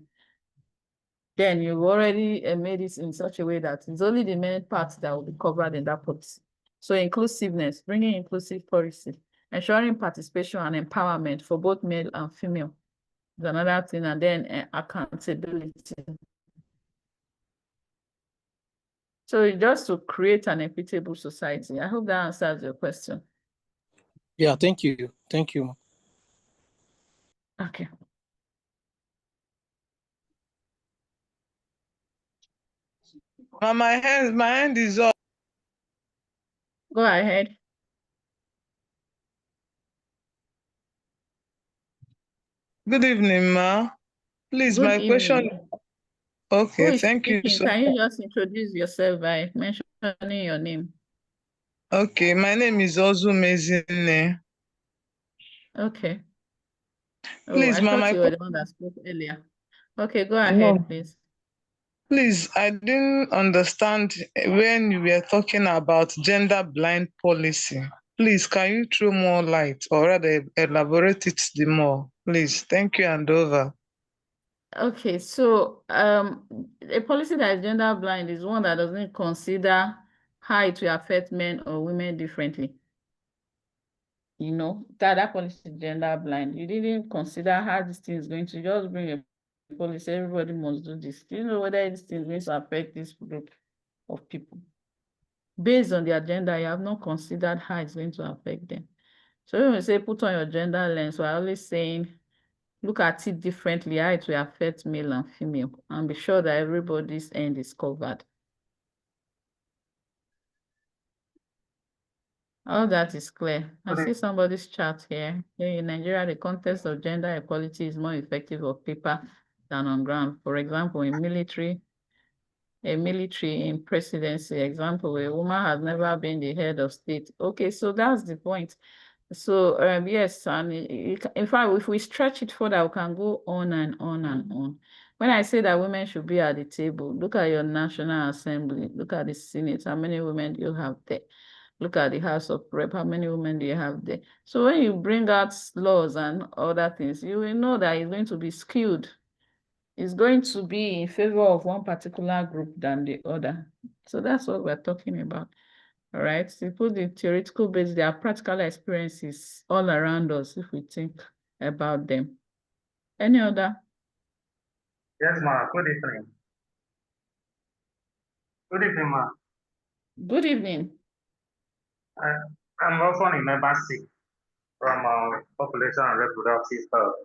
then you've already made it in such a way that it's only the main parts that will be covered in that policy. So inclusiveness, bringing inclusive policy, ensuring participation and empowerment for both male and female is another thing, and then accountability. So just to create an equitable society. I hope that answers your question. Yeah, thank you. Thank you. Okay. My hand is up. Go ahead. Good evening, ma. Please, Good my question. evening. Okay, Who is thank you speaking? so Can you just introduce yourself by mentioning your name? Okay, my name is Ozumezine. Okay. Oh, Please, I ma, thought you were the one that spoke earlier. Okay, go ahead, no, please. please, I didn't understand when you were talking about gender blind policy. Please, can you throw more light or rather elaborate it the more? Please, thank you and over. Okay, so a policy that is gender blind is one that doesn't consider how it will affect men or women differently. That policy is gender blind. You didn't consider how this thing is going to just bring a policy, everybody must do this. Do you know whether this thing is going to affect this group of people? Based on the agenda, you have not considered how it's going to affect them. So when we say put on your gender lens, we're always saying look at it differently, how it will affect male and female, and be sure that everybody's end is covered. All that is clear. I see somebody's chat here. In Nigeria, the context of gender equality is more effective on paper than on ground. For example, in military, in presidency, example, a woman has never been the head of state. Okay, so that's the point. So yes, and in fact, if we stretch it further, we can go on and on and on. When I say that women should be at the table, look at your National Assembly, look at the Senate, how many women do you have there? Look at the House of Rep, how many women do you have there? So when you bring out laws and other things, you will know that it's going to be skewed. It's going to be in favor of one particular group than the other. So that's what we're talking about. All right, so put the theoretical base, there are practical experiences all around us if we think about them. Any other? Yes, ma. Good evening. Good evening, ma. Good evening. I'm also a member sick from Population and Reproductive Health.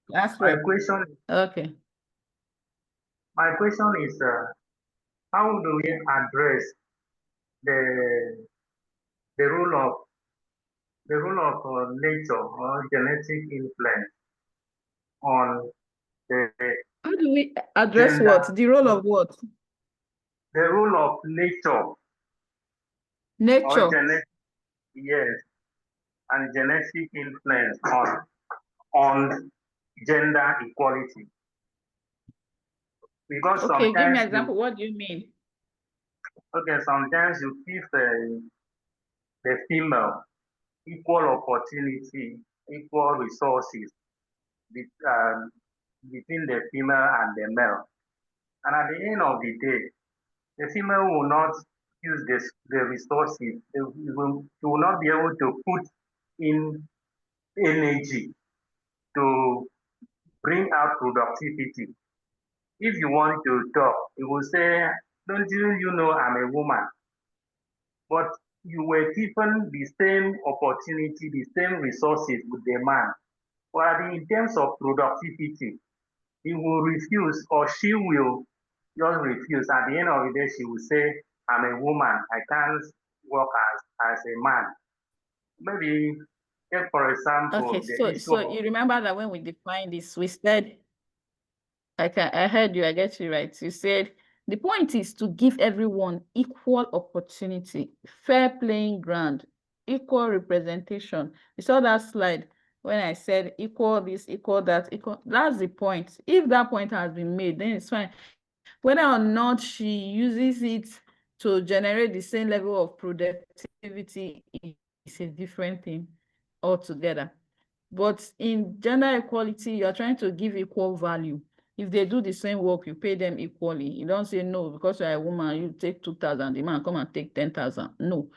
That's My right. question, Okay. my question is, how do we address the the role of nature or genetic influence on the How do we address gender, what? The role of what? the role of nature or Nature. genetic, yes, and genetic influence on gender equality? Because Okay, give me an sometimes example. What do you mean? sometimes you give the female equal opportunity, equal resources between the female and the male. And at the end of the day, the female will not use the resources. She will not be able to put in energy to bring out productivity. If you want to talk, you will say, don't you know I'm a woman? But you were given the same opportunity, the same resources with the man. But in terms of productivity, he will refuse or she will just refuse. At the end of the day, she will say, I'm a woman, I can't work as a man. Maybe take for example Okay, the issue so of you remember that when we defined this, we said, I heard you, I get you right. You said the point is to give everyone equal opportunity, fair playing ground, equal representation. You saw that slide when I said equal this, equal that, equal. That's the point. If that point has been made, then it's fine. Whether or not she uses it to generate the same level of productivity is a different thing altogether. But in gender equality, you're trying to give equal value. If they do the same work, you pay them equally. You don't say, no, because you're a woman, you take 2,000, the man come and take 10,000. No,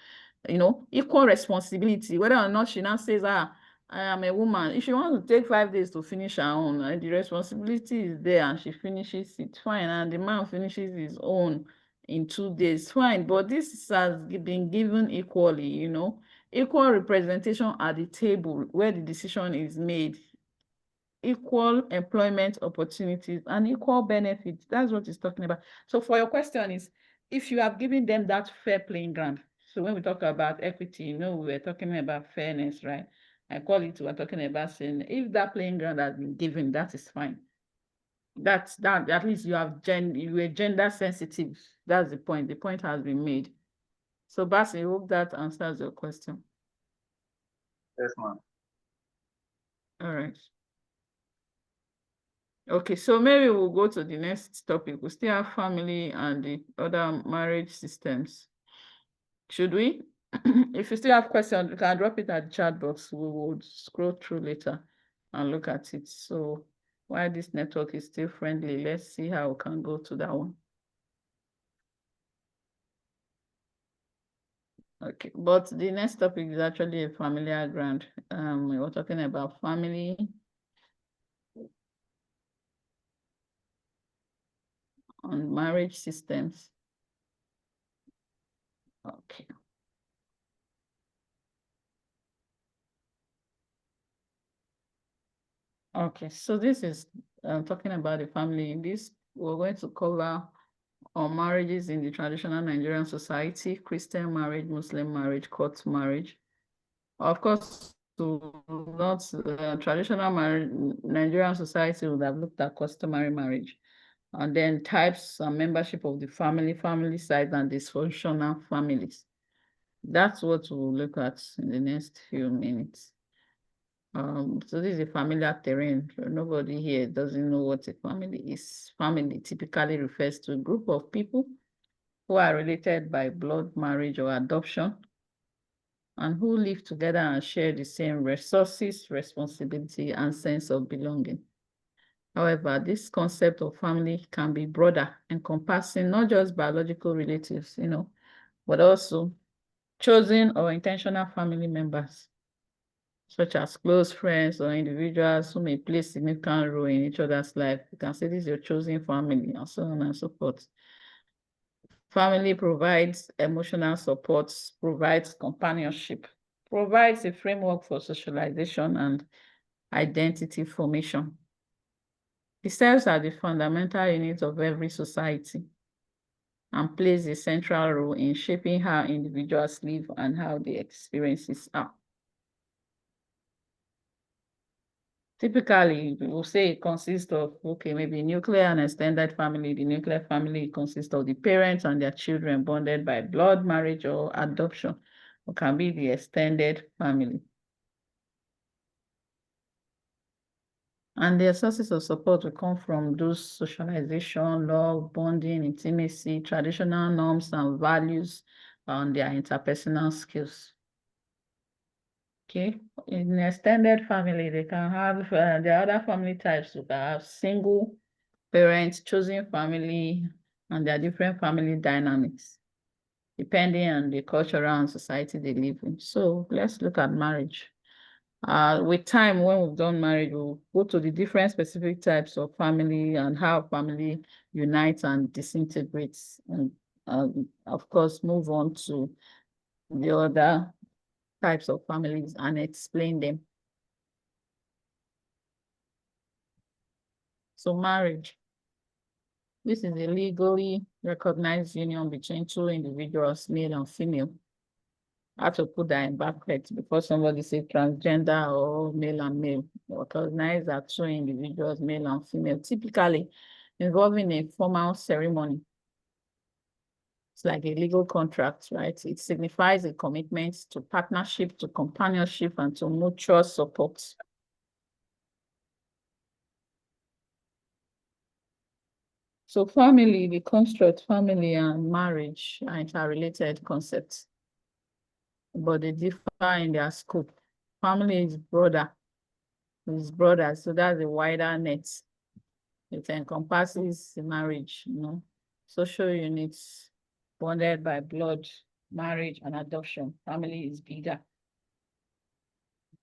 equal responsibility, whether or not she now says, I am a woman. If she wants to take 5 days to finish her own, and the responsibility is there and she finishes it, fine. And the man finishes his own in 2 days, fine. But this has been given equally, equal representation at the table where the decision is made, equal employment opportunities and equal benefits. That's what it's talking about. So for your question is, if you have given them that fair playing ground, so when we talk about equity, we were talking about fairness, right? Equality, we're talking about saying, if that playing ground has been given, that is fine. That at least you were gender sensitive. That's the point. The point has been made. So Basi, I hope that answers your question. yes, ma'am. All right. Okay, so maybe we'll go to the next topic. We still have family and the other marriage systems. Should we? If you still have questions, you can drop it at the chat box. We will scroll through later and look at it. So while this network is still friendly, let's see how we can go to that one. Okay, but the next topic is actually a familiar ground. We were talking about family on marriage systems. Okay. Okay, so this is talking about the family. In this, we're going to cover on marriages in the traditional Nigerian society, Christian marriage, Muslim marriage, court marriage. Of course, to not traditional marriage, Nigerian society would have looked at customary marriage, and then types and membership of the family side, and dysfunctional families. That's what we'll look at in the next few minutes. So this is a familiar terrain. Nobody here doesn't know what a family is. Family typically refers to a group of people who are related by blood, marriage, or adoption, and who live together and share the same resources, responsibility, and sense of belonging. However, this concept of family can be broader, encompassing not just biological relatives, but also chosen or intentional family members, such as close friends or individuals who may play a significant role in each other's life. You can say this is your chosen family, and so on and so forth. Family provides emotional support, provides companionship, provides a framework for socialization and identity formation. It serves as the fundamental unit of every society and plays a central role in shaping how individuals live and how their experiences are. Typically, we'll say it consists of, maybe nuclear and extended family. The nuclear family consists of the parents and their children bonded by blood, marriage, or adoption, or can be the extended family. And their sources of support will come from those socialization, love, bonding, intimacy, traditional norms and values, and their interpersonal skills. Okay, in an extended family, they can have the other family types. You can have single parents, chosen family, and their different family dynamics, depending on the cultural and society they live in. So let's look at marriage. With time, when we've done marriage, we'll go to the different specific types of family and how family unites and disintegrates, and of course, move on to the other types of families and explain them. So marriage. This is a legally recognized union between two individuals, male and female. I have to put that in brackets before somebody say transgender or male and male. Recognized as two individuals, male and female, typically involving a formal ceremony. It's like a legal contract, right? It signifies a commitment to partnership, to companionship, and to mutual support. So family, the construct family and marriage are interrelated concepts, but they differ in their scope. Family is broader, so that's a wider net. It encompasses the marriage, social units bonded by blood, marriage, and adoption. Family is bigger,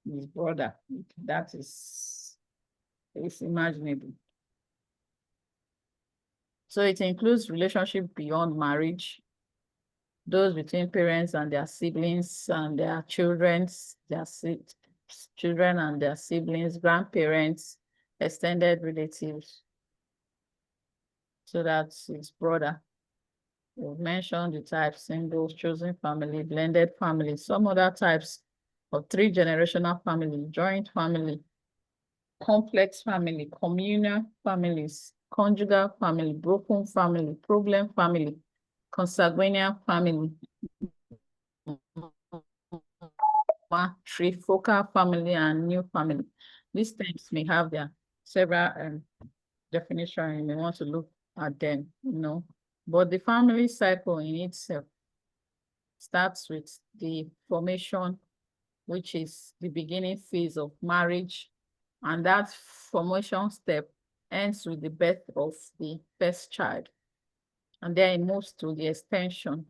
it's broader. That is, it's imaginable. So it includes relationships beyond marriage, those between parents and their siblings and their children and their siblings, grandparents, extended relatives. So that's its broader. We've mentioned the types: single, chosen family, blended family, some other types of three-generational family, joint family, complex family, communal families, conjugal family, broken family, problem family, consanguineal family, trifocal family, and new family. These terms may have their several definitions, and you want to look at them, But the family cycle in itself starts with the formation, which is the beginning phase of marriage, and that formation step ends with the birth of the first child. And then it moves to the extension,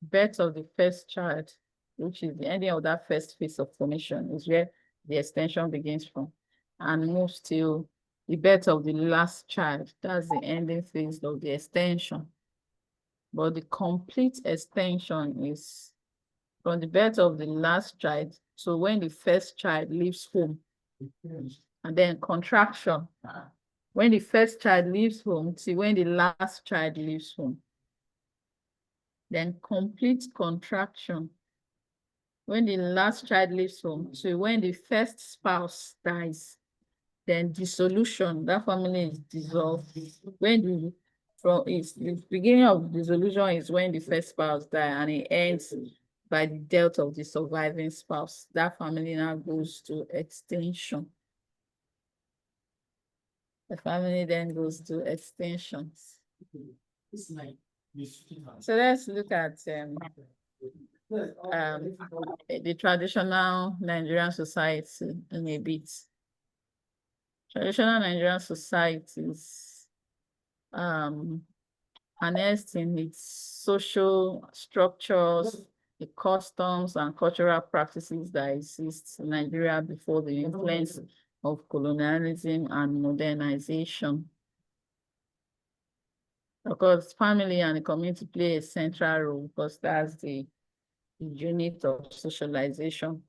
birth of the first child, which is the ending of that first phase of formation, is where the extension begins from, and moves to the birth of the last child. That's the ending phase of the extension. But the complete extension is from the birth of the last child to when the first child leaves home. And then contraction, when the first child leaves home till when the last child leaves home. Then complete contraction, when the last child leaves home to when the first spouse dies. Then dissolution, that family is dissolved. When the beginning of dissolution is when the first spouse dies, and it ends by the death of the surviving spouse. That family now goes to extinction. The family then goes to extinctions. So let's look at the traditional Nigerian society in a bit. Traditional Nigerian societies harnessed in its social structures, the customs and cultural practices that exist in Nigeria before the influence of colonialism and modernization. Of course, family and the community play a central role because that's the unit of socialization.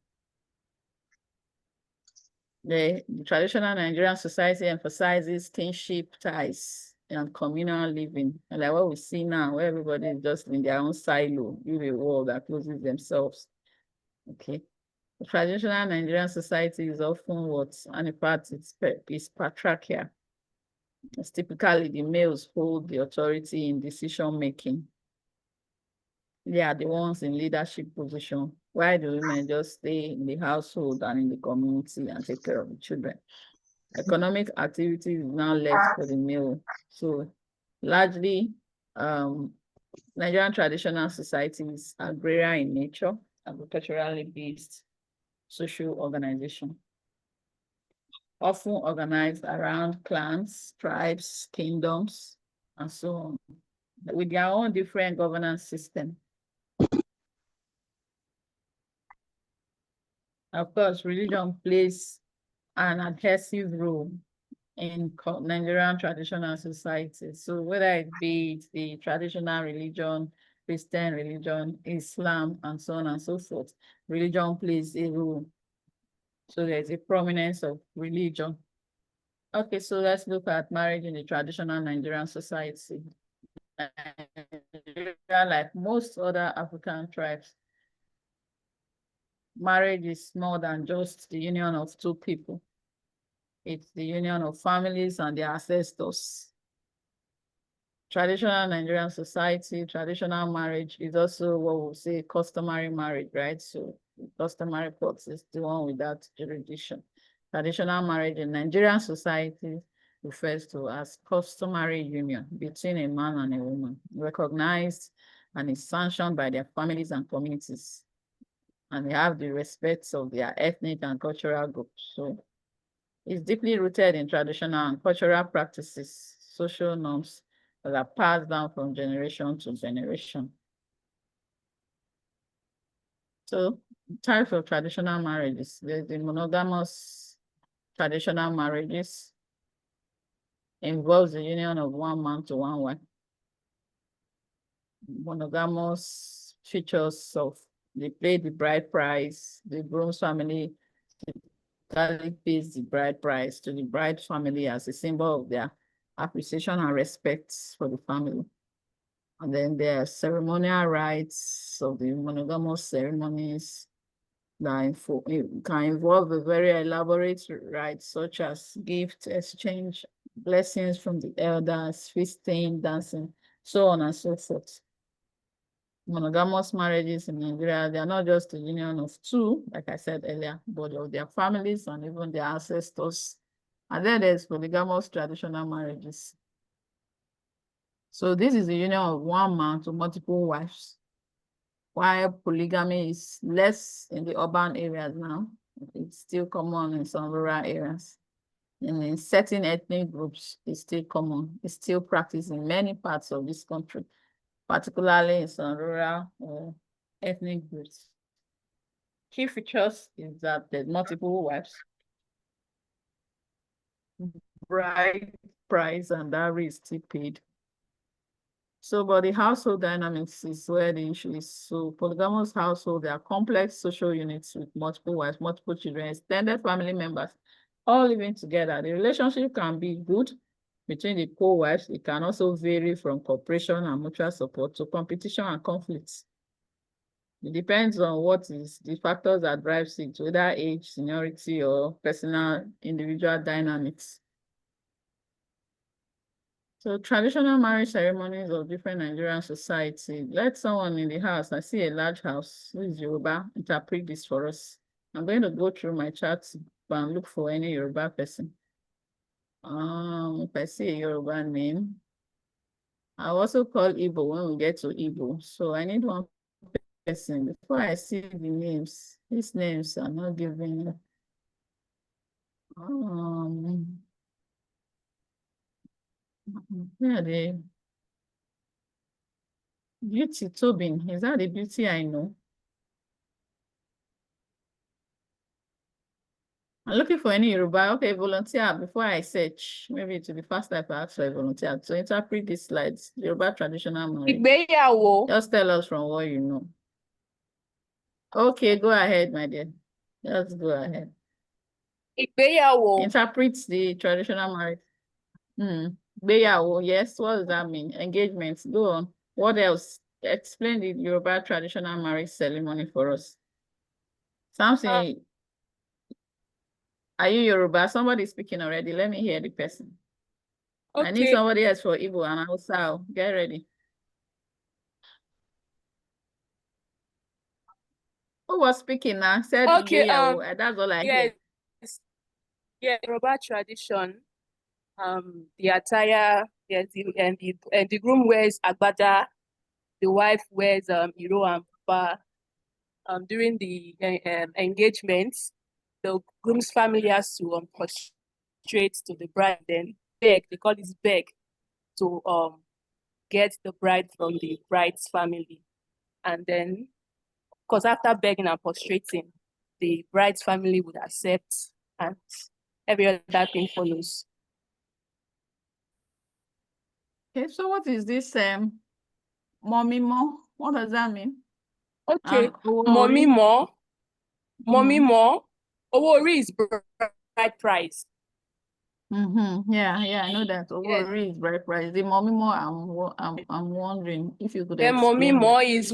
The traditional Nigerian society emphasizes kinship ties and communal living. And like what we see now, where everybody is just in their own silo, in a world that closes themselves. Okay. The traditional Nigerian society is often what, and in fact, it's patriarchal. It's typically the males hold the authority in decision making. They are the ones in leadership position. Why do women just stay in the household and in the community and take care of the children? Economic activity is now left for the male. So largely, Nigerian traditional societies are agrarian in nature, agriculturally based social organization, often organized around clans, tribes, kingdoms, and so on, with their own different governance system. Of course, religion plays an adhesive role in Nigerian traditional society. So whether it be the traditional religion, Christian religion, Islam, and so on and so forth, religion plays a role. So there's a prominence of religion. Okay, so let's look at marriage in the traditional Nigerian society. Like most other African tribes, marriage is more than just the union of two people. It's the union of families and their ancestors. Traditional Nigerian society, traditional marriage is also what we say customary marriage, right? So customary court is the one without jurisdiction. Traditional marriage in Nigerian society refers to as customary union between a man and a woman, recognized and is sanctioned by their families and communities. And they have the respect of their ethnic and cultural groups. So it's deeply rooted in traditional and cultural practices, social norms that are passed down from generation to generation. So types of traditional marriages, there's the monogamous traditional marriages, involves the union of one man to one wife. Monogamous features of they pay the bride price, the groom's family pays the bride price to the bride family as a symbol of their appreciation and respect for the family. And then there are ceremonial rites of the monogamous ceremonies that can involve a very elaborate rites such as gift exchange, blessings from the elders, feasting, dancing, so on and so forth. Monogamous marriages in Nigeria, they are not just a union of two, like I said earlier, but of their families and even their ancestors. And then there's polygamous traditional marriages. So this is the union of one man to multiple wives, while polygamy is less in the urban areas now. It's still common in some rural areas. And in certain ethnic groups, it's still common. It's still practiced in many parts of this country, particularly in some rural ethnic groups. Key features is that there's multiple wives. bride price and dowry is still paid. So, but the household dynamics is where the issue is. So, polygamous household, they are complex social units with multiple wives, multiple children, extended family members, all living together. The relationship can be good between the co-wives. It can also vary from cooperation and mutual support to competition and conflicts. It depends on what is the factors that drives it, whether age, seniority, or personal individual dynamics. So traditional marriage ceremonies of different Nigerian society. Let someone in the house, I see a large house, who is Yoruba, interpret this for us. I'm going to go through my chat and look for any Yoruba person. If I see a Yoruba name, I'll also call Igbo when we get to Igbo. So I need one person before I see the names. These names are not giving. Yeah, the Beauty Tobin. Is that the beauty I know? I'm looking for any Yoruba. Okay, volunteer before I search. Maybe it will be faster if I ask for a volunteer to interpret these slides. Yoruba traditional marriage. Just tell us from what you know. Okay, go ahead, my dear. Just go ahead. Interpret the traditional marriage. Yes, what does that mean? Engagements. Go on. What else? Explain the Yoruba traditional marriage ceremony for us. Something. Are you Yoruba? Somebody speaking already. Let me hear the person. Okay. I need somebody else for Igbo and Hausa. Get ready. Who was speaking now? Said okay, that's all I hear. Yeah, Yoruba tradition. The attire, yes, the groom wears agbada, the wife wears iro and pupa. During the engagement, the groom's family has to prostrate to the bride, then beg. They call this beg to get the bride from the bride's family, and then, because after begging and prostrating, the bride's family would accept, and every other thing follows. Okay, so what is this momimo? What does that mean? Okay, momimo. Momimo. Owori is bride price. Yeah, I know that. Owori is bride price. The momimo, I'm wondering if you could explain. Momimo is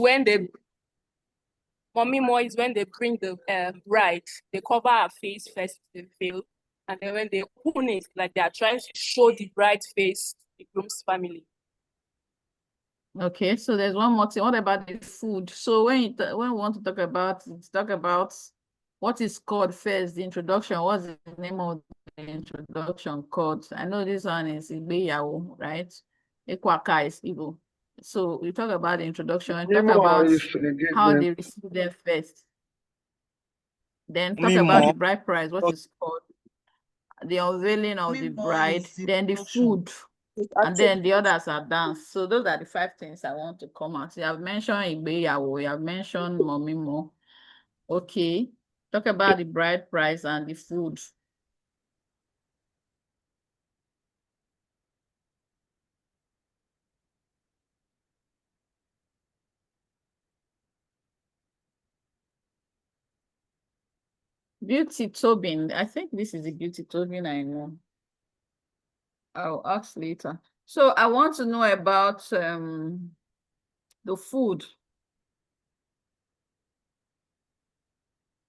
when they bring the bride. They cover her face first with the veil, and then when they open it, like they are trying to show the bride's face to the groom's family. Okay, so there's one more thing. What about the food? So when we want to talk about what is called first, the introduction. What's the name of the introduction called? I know this one is Igbeyawo, right? Ekwaka is Igbo. So we talk about the introduction and talk about how they receive them first. Then talk about the bride price, what is called the unveiling of the bride, then the food. And then the others are dance. So those are the 5 things I want to come out. You have mentioned Igbeyawo, you have mentioned Momimo. Okay. Talk about the bride price and the food. Beauty Tobin. I think this is the Beauty Tobin I know. I'll ask later. So I want to know about the food.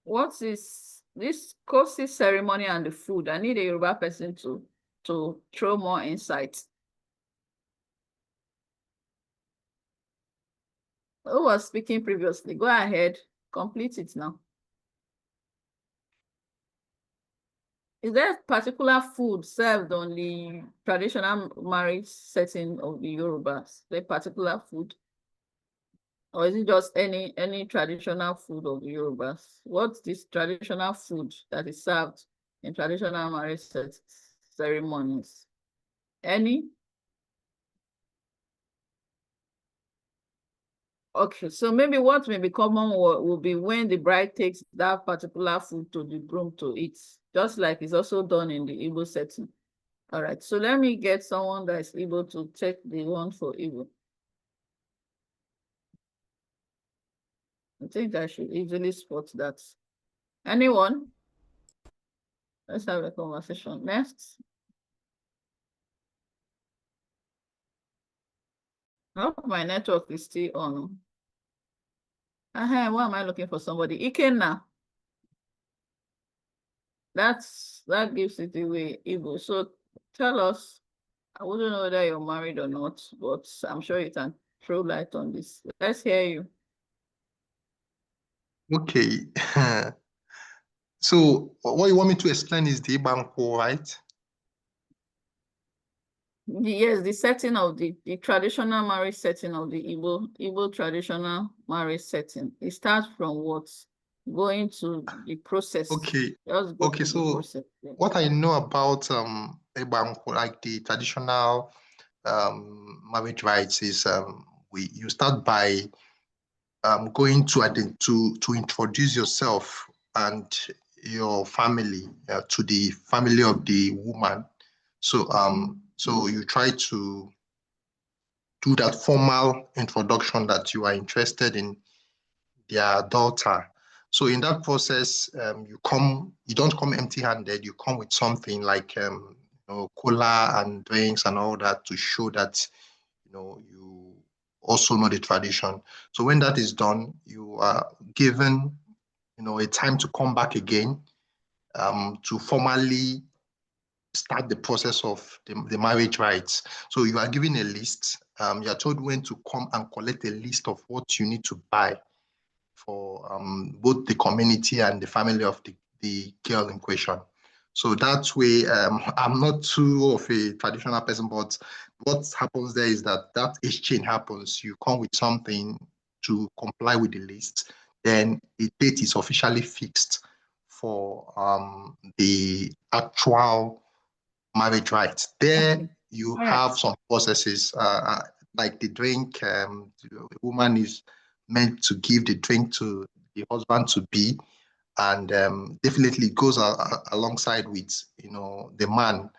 What is this Kosi ceremony and the food? I need a Yoruba person to throw more insight. Who was speaking previously? Go ahead, complete it now. Is there a particular food served on the traditional marriage setting of the Yorubas? The particular food? Or is it just any traditional food of the Yorubas? What's this traditional food that is served in traditional marriage ceremonies? Any? Okay, so maybe what may be common will be when the bride takes that particular food to the groom to eat, just like it's also done in the Igbo setting. All right, so let me get someone that is able to check the one for Igbo. I think I should easily spot that. Anyone? Let's have a conversation. Next. I hope my network is still on. Why am I looking for somebody? Ikenna. That gives it away, Igbo. So tell us, I wouldn't know whether you're married or not, but I'm sure you can throw light on this. Let's hear you. Okay. So what you want me to explain is the Ibanko, right? Yes, the setting of the traditional marriage setting of the Igbo traditional marriage setting. It starts from what? Going to the process. Okay. Just go Okay, to the so process. what I know about Ibanko, like the traditional marriage rights, is you start by going to introduce yourself and your family to the family of the woman. So so you try to do that formal introduction that you are interested in their daughter. So in that process, you don't come empty-handed. You come with something like cola and drinks and all that to show that you also know the tradition. So when that is done, you are given a time to come back again to formally start the process of the marriage rights. So you are given a list. You are told when to come and collect a list of what you need to buy for both the community and the family of the girl in question. So that way, I'm not too of a traditional person, but what happens there is that exchange happens. You come with something to comply with the list, then a date is officially fixed for the actual marriage rights. There you have some processes like the drink. The woman is meant to give the drink to the husband to be, and definitely goes alongside with the man,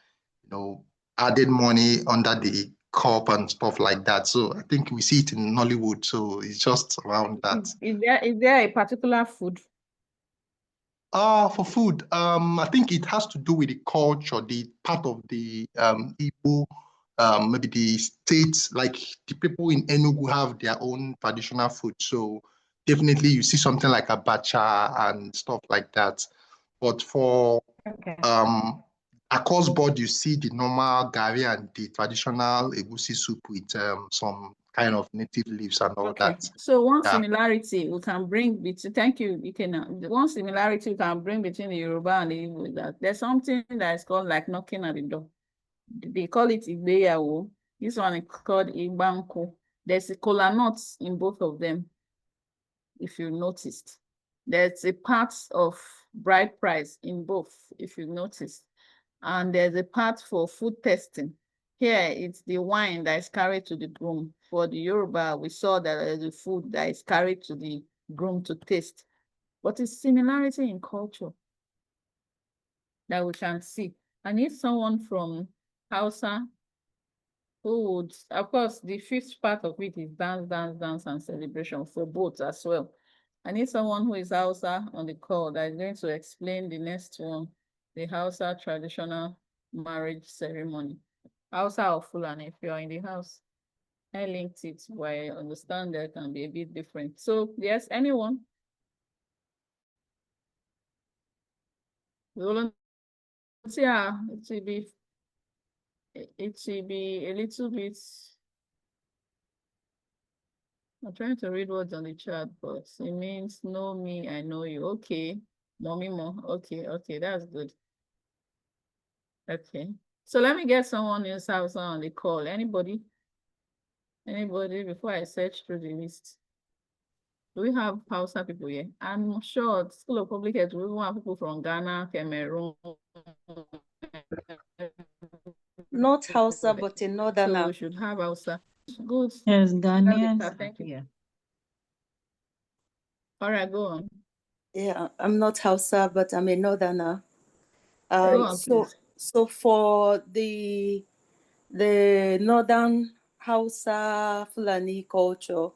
added money under the cup and stuff like that. So I think we see it in Nollywood. So it's just around that. Is there a particular food? For food, I think it has to do with the culture, the part of the Igbo, maybe the states, like the people in Enugu have their own traditional food. So definitely you see something like abacha and stuff like that. But for across board, you see the normal gari and the traditional egusi soup with some kind of native leaves and all that. So one similarity we can bring between, thank you, one similarity we can bring between the Yoruba and the Igbo is that there's something that is called like knocking at the door. They call it Igbeyawo. This one is called Ibanko. There's a kola nuts in both of them, if you noticed. There's a part of bride price in both, if you noticed. And there's a part for food testing. Here, it's the wine that is carried to the groom. For the Yoruba, we saw that there's the food that is carried to the groom to taste. But it's similarity in culture that we can see. I need someone from Hausa who would, of course, the fifth part of it is dance, and celebration for both as well. I need someone who is Hausa on the call that is going to explain the next one, the Hausa traditional marriage ceremony. Hausa or Fulani, if you're in the house. I linked it, but I understand that can be a bit different. So yes, anyone? Volunteer, it will be a little bit. I'm trying to read what's on the chat, but it means know me, I know you. Okay, mommy more. Okay, that's good. Okay, so let me get someone else Hausa on the call. Anybody? Anybody before I search through the list? Do we have Hausa people here? I'm sure School of Public Health, we want people from Ghana, Cameroon. Not Hausa, but in Northern. So we should have Hausa. Good. Yes, Ghanaians. Thank you. All right, go on. Yeah, I'm not Hausa, but I'm a Northerner. Go on, So please. So for the northern Hausa Fulani culture,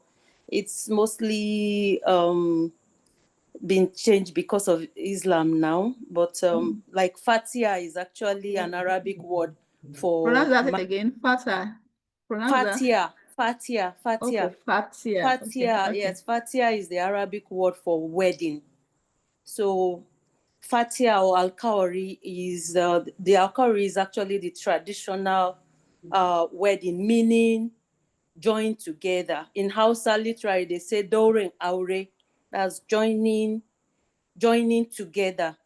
it's mostly been changed because of Islam now. But like Fatia is actually an Arabic word for Pronounce that again. Fata. Pronounce that. Fatia. Okay, Fatia. Fatia, Okay. yes, Fatia is the Arabic word for wedding. So Fatia or Al-Kawari is the Al-Kawari is actually the traditional wedding, meaning join together. In Hausa literally they say Dorin Aure, that's joining together.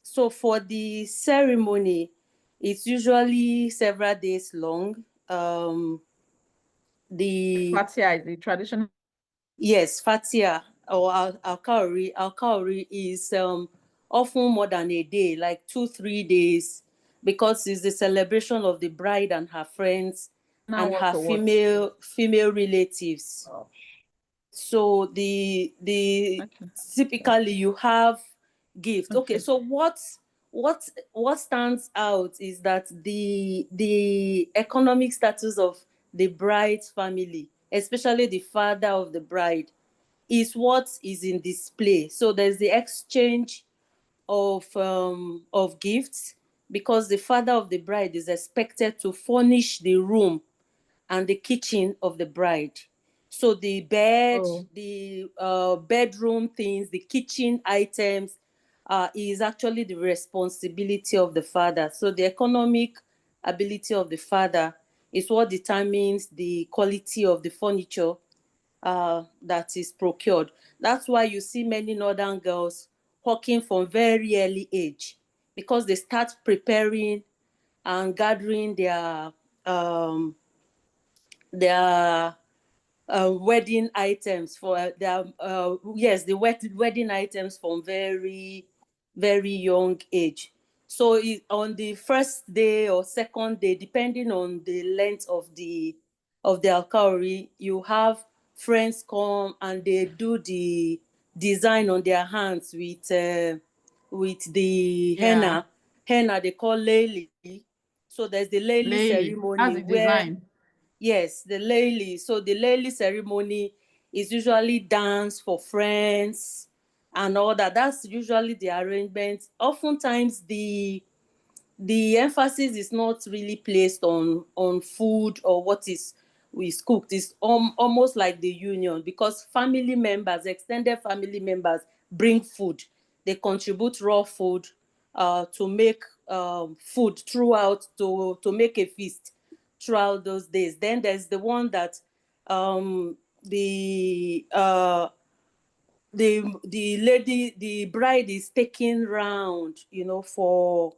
So for the ceremony, it's usually several days long. Fatia is the traditional. Yes, Fatia or Al-Kawari. Al-Kawari is often more than a day, like 2-3 days, because it's the celebration of the bride and her friends and her female relatives. Oh. So the typically you have gifts. Okay, so what stands out is that the economic status of the bride's family, especially the father of the bride, is what is in display. So there's the exchange of gifts, because the father of the bride is expected to furnish the room and the kitchen of the bride. So the bed, the bedroom things, the kitchen items is actually the responsibility of the father. So the economic ability of the father is what determines the quality of the furniture that is procured. That's why you see many northern girls working from very early age, because they start preparing and gathering their wedding items for their wedding items from very young age. So on the first day or second day, depending on the length of the Alkawari, you have friends come and they do the design on their hands with the henna they call leili. So there's the leili ceremony. That's the design. Yes, the leili. So the leili ceremony is usually dance for friends and all that. That's usually the arrangement. Oftentimes the emphasis is not really placed on food or what is cooked. It's almost like the union, because family members, extended family members, bring food. They contribute raw food to make food throughout, to make a feast throughout those days. Then there's the one that the bride is taken round, for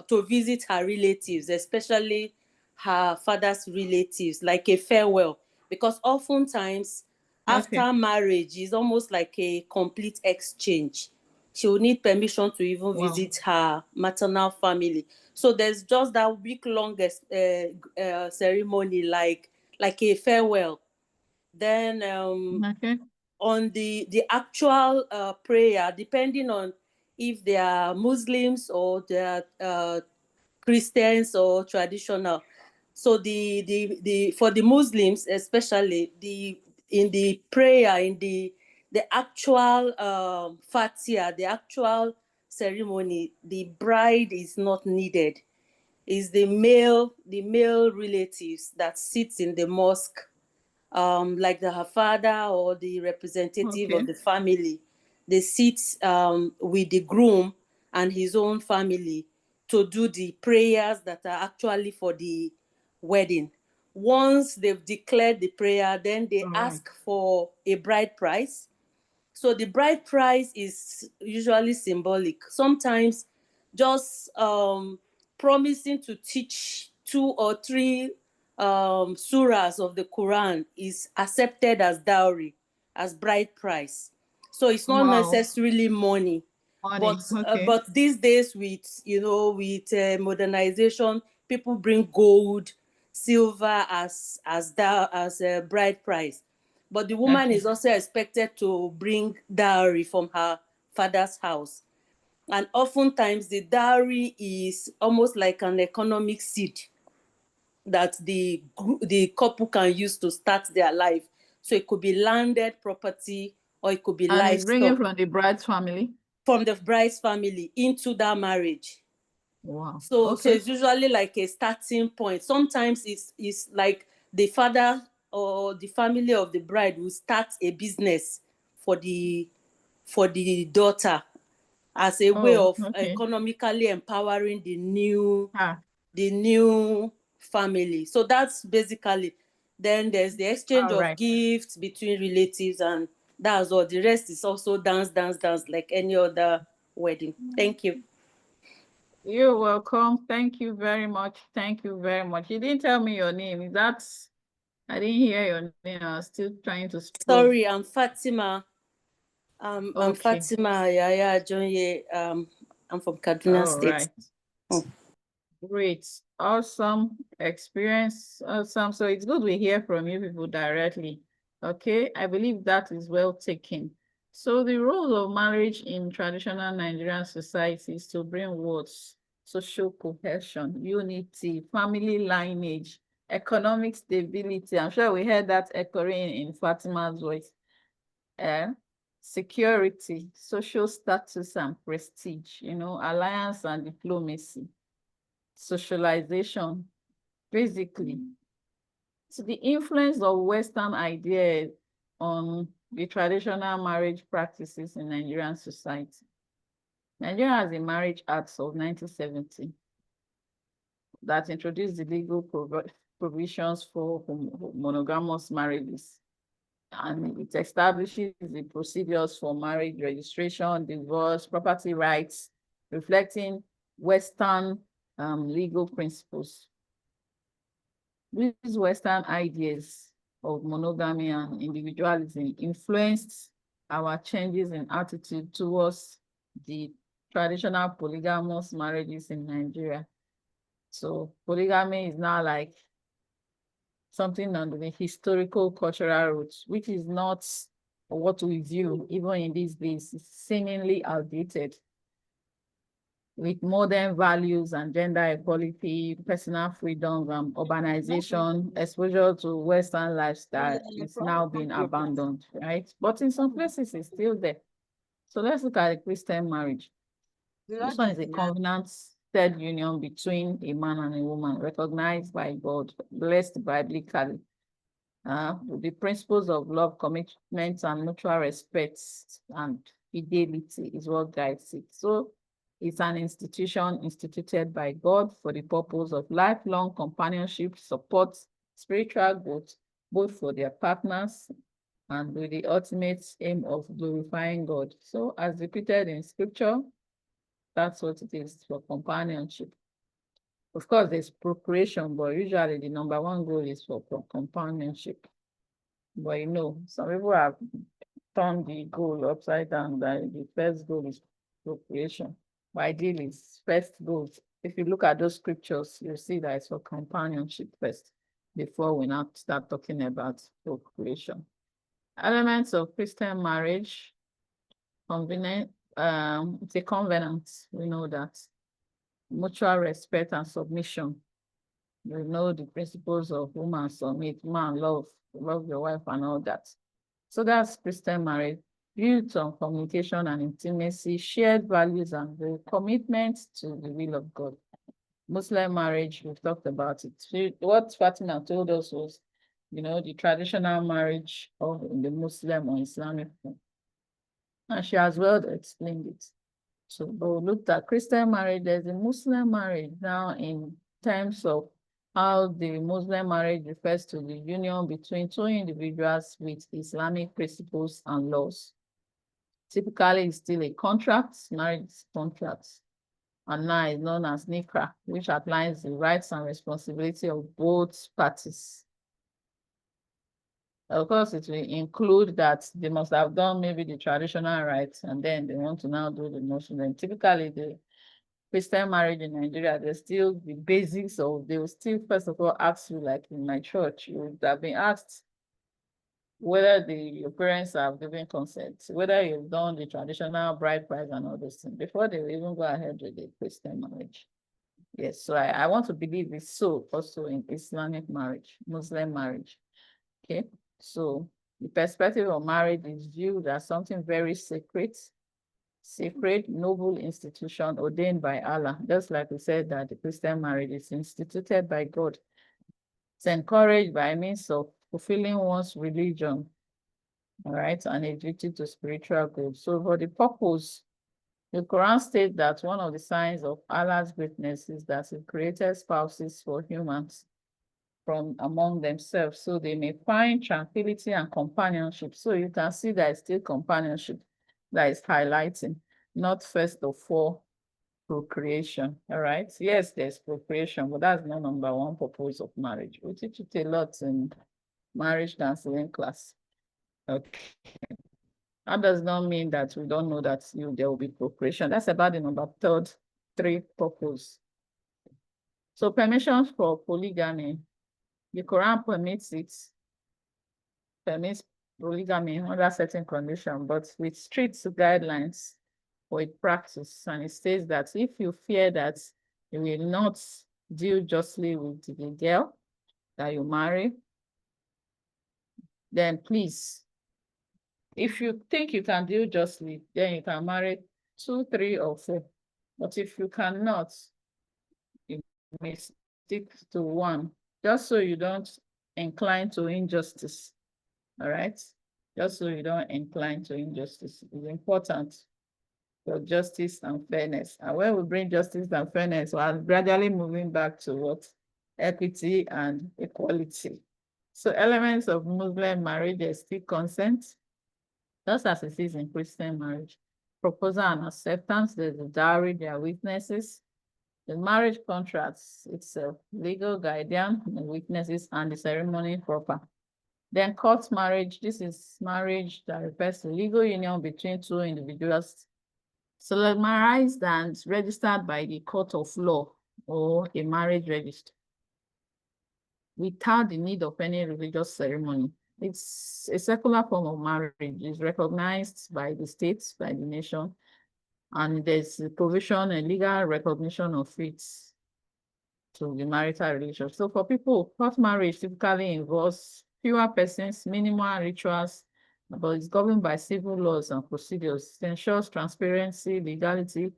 to visit her relatives, especially her father's relatives, like a farewell, because oftentimes after marriage is almost like a complete exchange. She will need permission to even visit her maternal family. So there's just that week-long ceremony, like a farewell. Then on the actual prayer, depending on if they are Muslims or they are Christians or traditional. So the for the Muslims especially, in the prayer, in the actual Fatiha, the actual ceremony, the bride is not needed. It's the male relatives that sits in the mosque, like her father or the representative of the family. They sit with the groom and his own family to do the prayers that are actually for the wedding. Once they've declared the prayer, then they ask for a bride price. So the bride price is usually symbolic. Sometimes just promising to teach 2 or 3 surahs of the Quran is accepted as dowry, as bride price. So it's not necessarily money. But these days, with modernization, people bring gold, silver as a bride price. But the woman is also expected to bring dowry from her father's house. And oftentimes the dowry is almost like an economic seed that the couple can use to start their life. So it could be landed property, or it could be livestock. And it's bringing from the bride's family? From the bride's family into that marriage. Wow. So, okay. So it's usually like a starting point. Sometimes it's like the father or the family of the bride will start a business for the daughter as a way of economically empowering the new family. So that's basically. Then there's the exchange of gifts between relatives, and that's all. The rest is also dance like any other wedding. Thank you. You're welcome. Thank you very much. Thank you very much. You didn't tell me your name. Is that? I didn't hear your name. I was still trying to scroll. Sorry, I'm Fatima. I'm Fatima Yaya Jonye. I'm from Kaduna State. Right. Oh. Great. Awesome experience. Awesome. So it's good we hear from you people directly. Okay. I believe that is well taken. So the role of marriage in traditional Nigerian society is to bring what? Social cohesion, unity, family lineage, economic stability. I'm sure we heard that echoing in Fatima's voice. Security, social status and prestige, alliance and diplomacy, socialization, basically. So the influence of Western ideas on the traditional marriage practices in Nigerian society. Nigeria has a Marriage Act of 1970 that introduced the legal provisions for monogamous marriages. And it establishes the procedures for marriage registration, divorce, property rights, reflecting Western legal principles. These Western ideas of monogamy and individualism influenced our changes in attitude towards the traditional polygamous marriages in Nigeria. So polygamy is now like something on the historical cultural roots, which is not what we view even in these days. It's seemingly outdated. With modern values and gender equality, personal freedom, urbanization, exposure to Western lifestyle is now being abandoned, right? But in some places, it's still there. So let's look at a Christian marriage. This one is a covenanted union between a man and a woman, recognized by God, blessed biblically. The principles of love, commitment, and mutual respect and fidelity is what guides it. So it's an institution instituted by God for the purpose of lifelong companionship, support, spiritual growth, both for their partners and with the ultimate aim of glorifying God. So as repeated in scripture, that's what it is for companionship. Of course, there's procreation, but usually the number one goal is for companionship. But some people have turned the goal upside down. That the first goal is procreation. But ideally, it's first goal. If you look at those scriptures, you'll see that it's for companionship first, before we now start talking about procreation. Elements of Christian marriage, it's a covenant. We know that. Mutual respect and submission. You know the principles of woman submit, man love your wife and all that. So that's Christian marriage, built on communication and intimacy, shared values and the commitment to the will of God. Muslim marriage, we've talked about it. What Fatima told us was, the traditional marriage of the Muslim or Islamic form. And she as well explained it. So we looked at Christian marriage. There's a Muslim marriage now in terms of how the Muslim marriage refers to the union between two individuals with Islamic principles and laws. Typically, it's still a contract, marriage contract, and now it's known as nikah, which outlines the rights and responsibility of both parties. Of course, it will include that they must have done maybe the traditional rites, and then they want to now do the Muslim. Typically, the Christian marriage in Nigeria, there's still the basics of, they will still first of all ask you, like in my church, you would have been asked, whether your parents have given consent, whether you've done the traditional bride price and all those things before they will even go ahead with the Christian marriage. Yes, so I want to believe it's so also in Islamic marriage, Muslim marriage. Okay, so the perspective of marriage is viewed as something very sacred, noble institution ordained by Allah, just like we said that the Christian marriage is instituted by God. It's encouraged by means of fulfilling one's religion, all right, and a duty to spiritual goals. So for the purpose, the Quran states that one of the signs of Allah's greatness is that He created spouses for humans from among themselves, so they may find tranquility and companionship. So you can see that it's still companionship that is highlighting, not first of all procreation. All right. Yes, there's procreation, but that's not number one purpose of marriage. We teach it a lot in marriage counseling class. Okay. That does not mean that we don't know that there will be procreation. That's about the number three purpose. So permissions for polygamy. The Quran permits polygamy under certain conditions, but with strict guidelines for its practice. And it states that if you fear that you will not deal justly with the girl that you marry, then please, if you think you can deal justly, then you can marry 2, 3, or 4. But if you cannot, you may stick to one, just so you don't incline to injustice. All right? Just so you don't incline to injustice. It's important for justice and fairness. And when we bring justice and fairness, we are gradually moving back to what? Equity and equality. So elements of Muslim marriage, there's still consent, just as it is in Christian marriage. Proposal and acceptance, there's a dowry, there are witnesses. The marriage contracts itself, legal guardian, the witnesses, and the ceremony proper. Then court marriage, this is marriage that refers to legal union between two individuals, solemnized and registered by the court of law or a marriage register, without the need of any religious ceremony. It's a secular form of marriage. It's recognized by the states, by the nation, and there's a provision and legal recognition of it to the marital relationship. So for people, court marriage typically involves fewer persons, minimal rituals, but it's governed by civil laws and procedures. It ensures transparency, legality,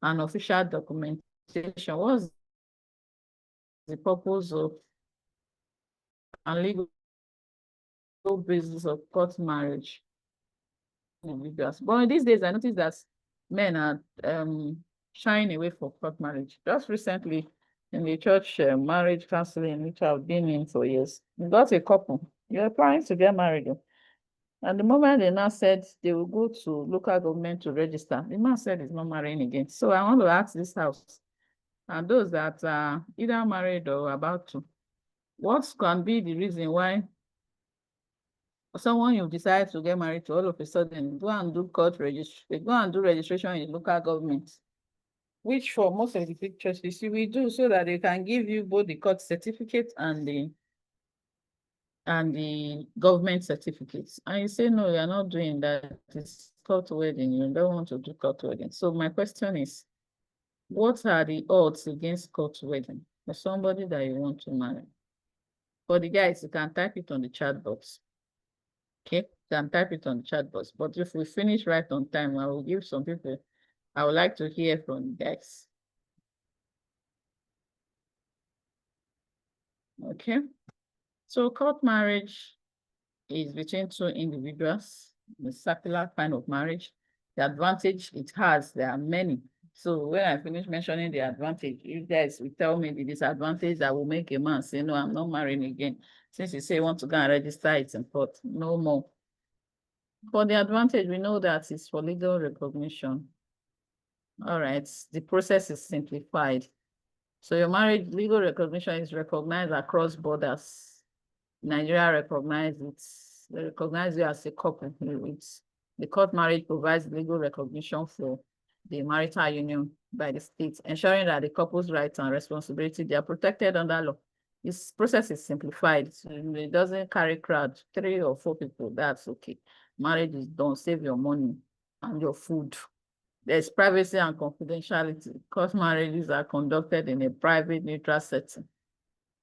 and official documentation. What's the purpose of and legal basis of court marriage? But these days, I noticed that men are shying away from court marriage. Just recently, in the church marriage counseling, which I've been in for years, we got a couple. You're planning to get married. And the moment they now said they will go to local government to register, the man said he's not marrying again. So I want to ask this house, and those that are either married or about to, what can be the reason why someone you decide to get married to all of a sudden go and do court registration, go and do registration in local government, which for most of the pictures you see we do, so that they can give you both the court certificate and the government certificates. And you say, no, you're not doing that. It's court wedding. You don't want to do court wedding. So my question is, what are the odds against court wedding for somebody that you want to marry? For the guys, you can type it on the chat box. Okay, you can type it on the chat box. But if we finish right on time, I will give some people, I would like to hear from the guys. Okay. So court marriage is between two individuals, the circular kind of marriage. The advantage it has, there are many. So when I finish mentioning the advantage, you guys will tell me the disadvantage that will make a man say, no, I'm not marrying again. Since you say you want to go and register it in court, no more. For the advantage, we know that it's for legal recognition. All right, the process is simplified. So your marriage legal recognition is recognized across borders. Nigeria recognizes you as a couple. The court marriage provides legal recognition for the marital union by the state, ensuring that the couple's rights and responsibilities, they are protected under law. This process is simplified. So it doesn't carry crowd, 3 or 4 people, that's okay. Marriage is done, save your money and your food. There's privacy and confidentiality because marriages are conducted in a private, neutral setting.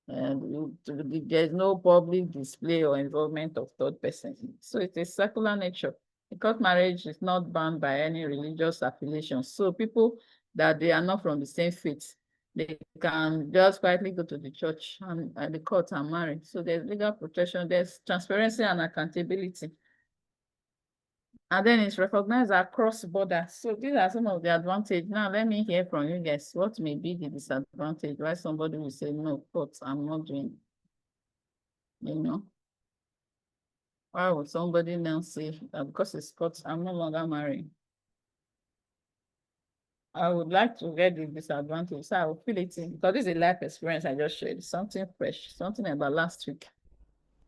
And there's no public display or involvement of third persons. So it's a secular nature because marriage is not bound by any religious affiliation. So people that they are not from the same faith, they can just quietly go to the church and the court and marry. So there's legal protection, there's transparency and accountability. And then it's recognized across borders. So these are some of the advantages. Now, let me hear from you guys. What may be the disadvantage? Why somebody will say, no, but I'm not doing it. You know? Why would somebody now say, because it's court, I'm no longer married? I would like to get the disadvantage. So I will feel it in, because this is a life experience I just shared. Something fresh, something about last week.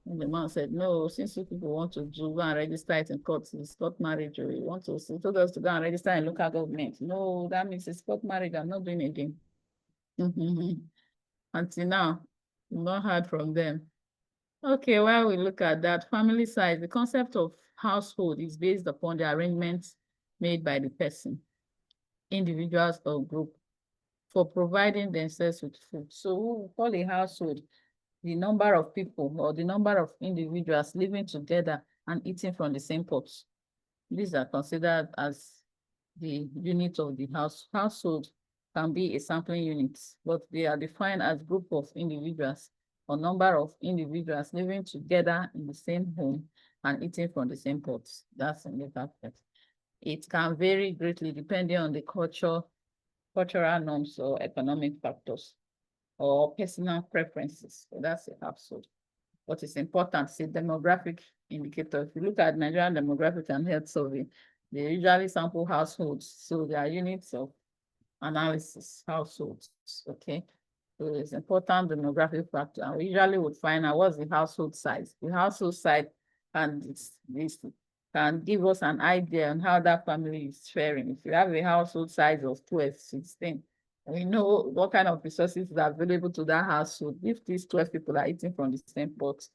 And the man said, no, since you people want to go and register it in court, it's court marriage, or you want to, he told us to go and register in local government. No, that means it's court marriage, I'm not doing it again. Until now, we've not heard from them. Okay, while we look at that, family size, the concept of household is based upon the arrangements made by the person, individuals or group, for providing themselves with food. So we call a household the number of people or the number of individuals living together and eating from the same pot. These are considered as the unit of the house. Household can be a sampling unit, but they are defined as group of individuals or number of individuals living together in the same home and eating from the same pot. That's in the fact. It can vary greatly depending on the cultural norms or economic factors or personal preferences. So that's a household. What is important is a demographic indicator. If you look at Nigerian Demographic and Health Survey, they usually sample households. So there are units of analysis, households, okay? So it's important demographic factor. And we usually would find out what's the household size. The household size and this can give us an idea on how that family is faring. If you have a household size of 12, 16, we know what kind of resources are available to that household. If these 12 people are eating from the same pot,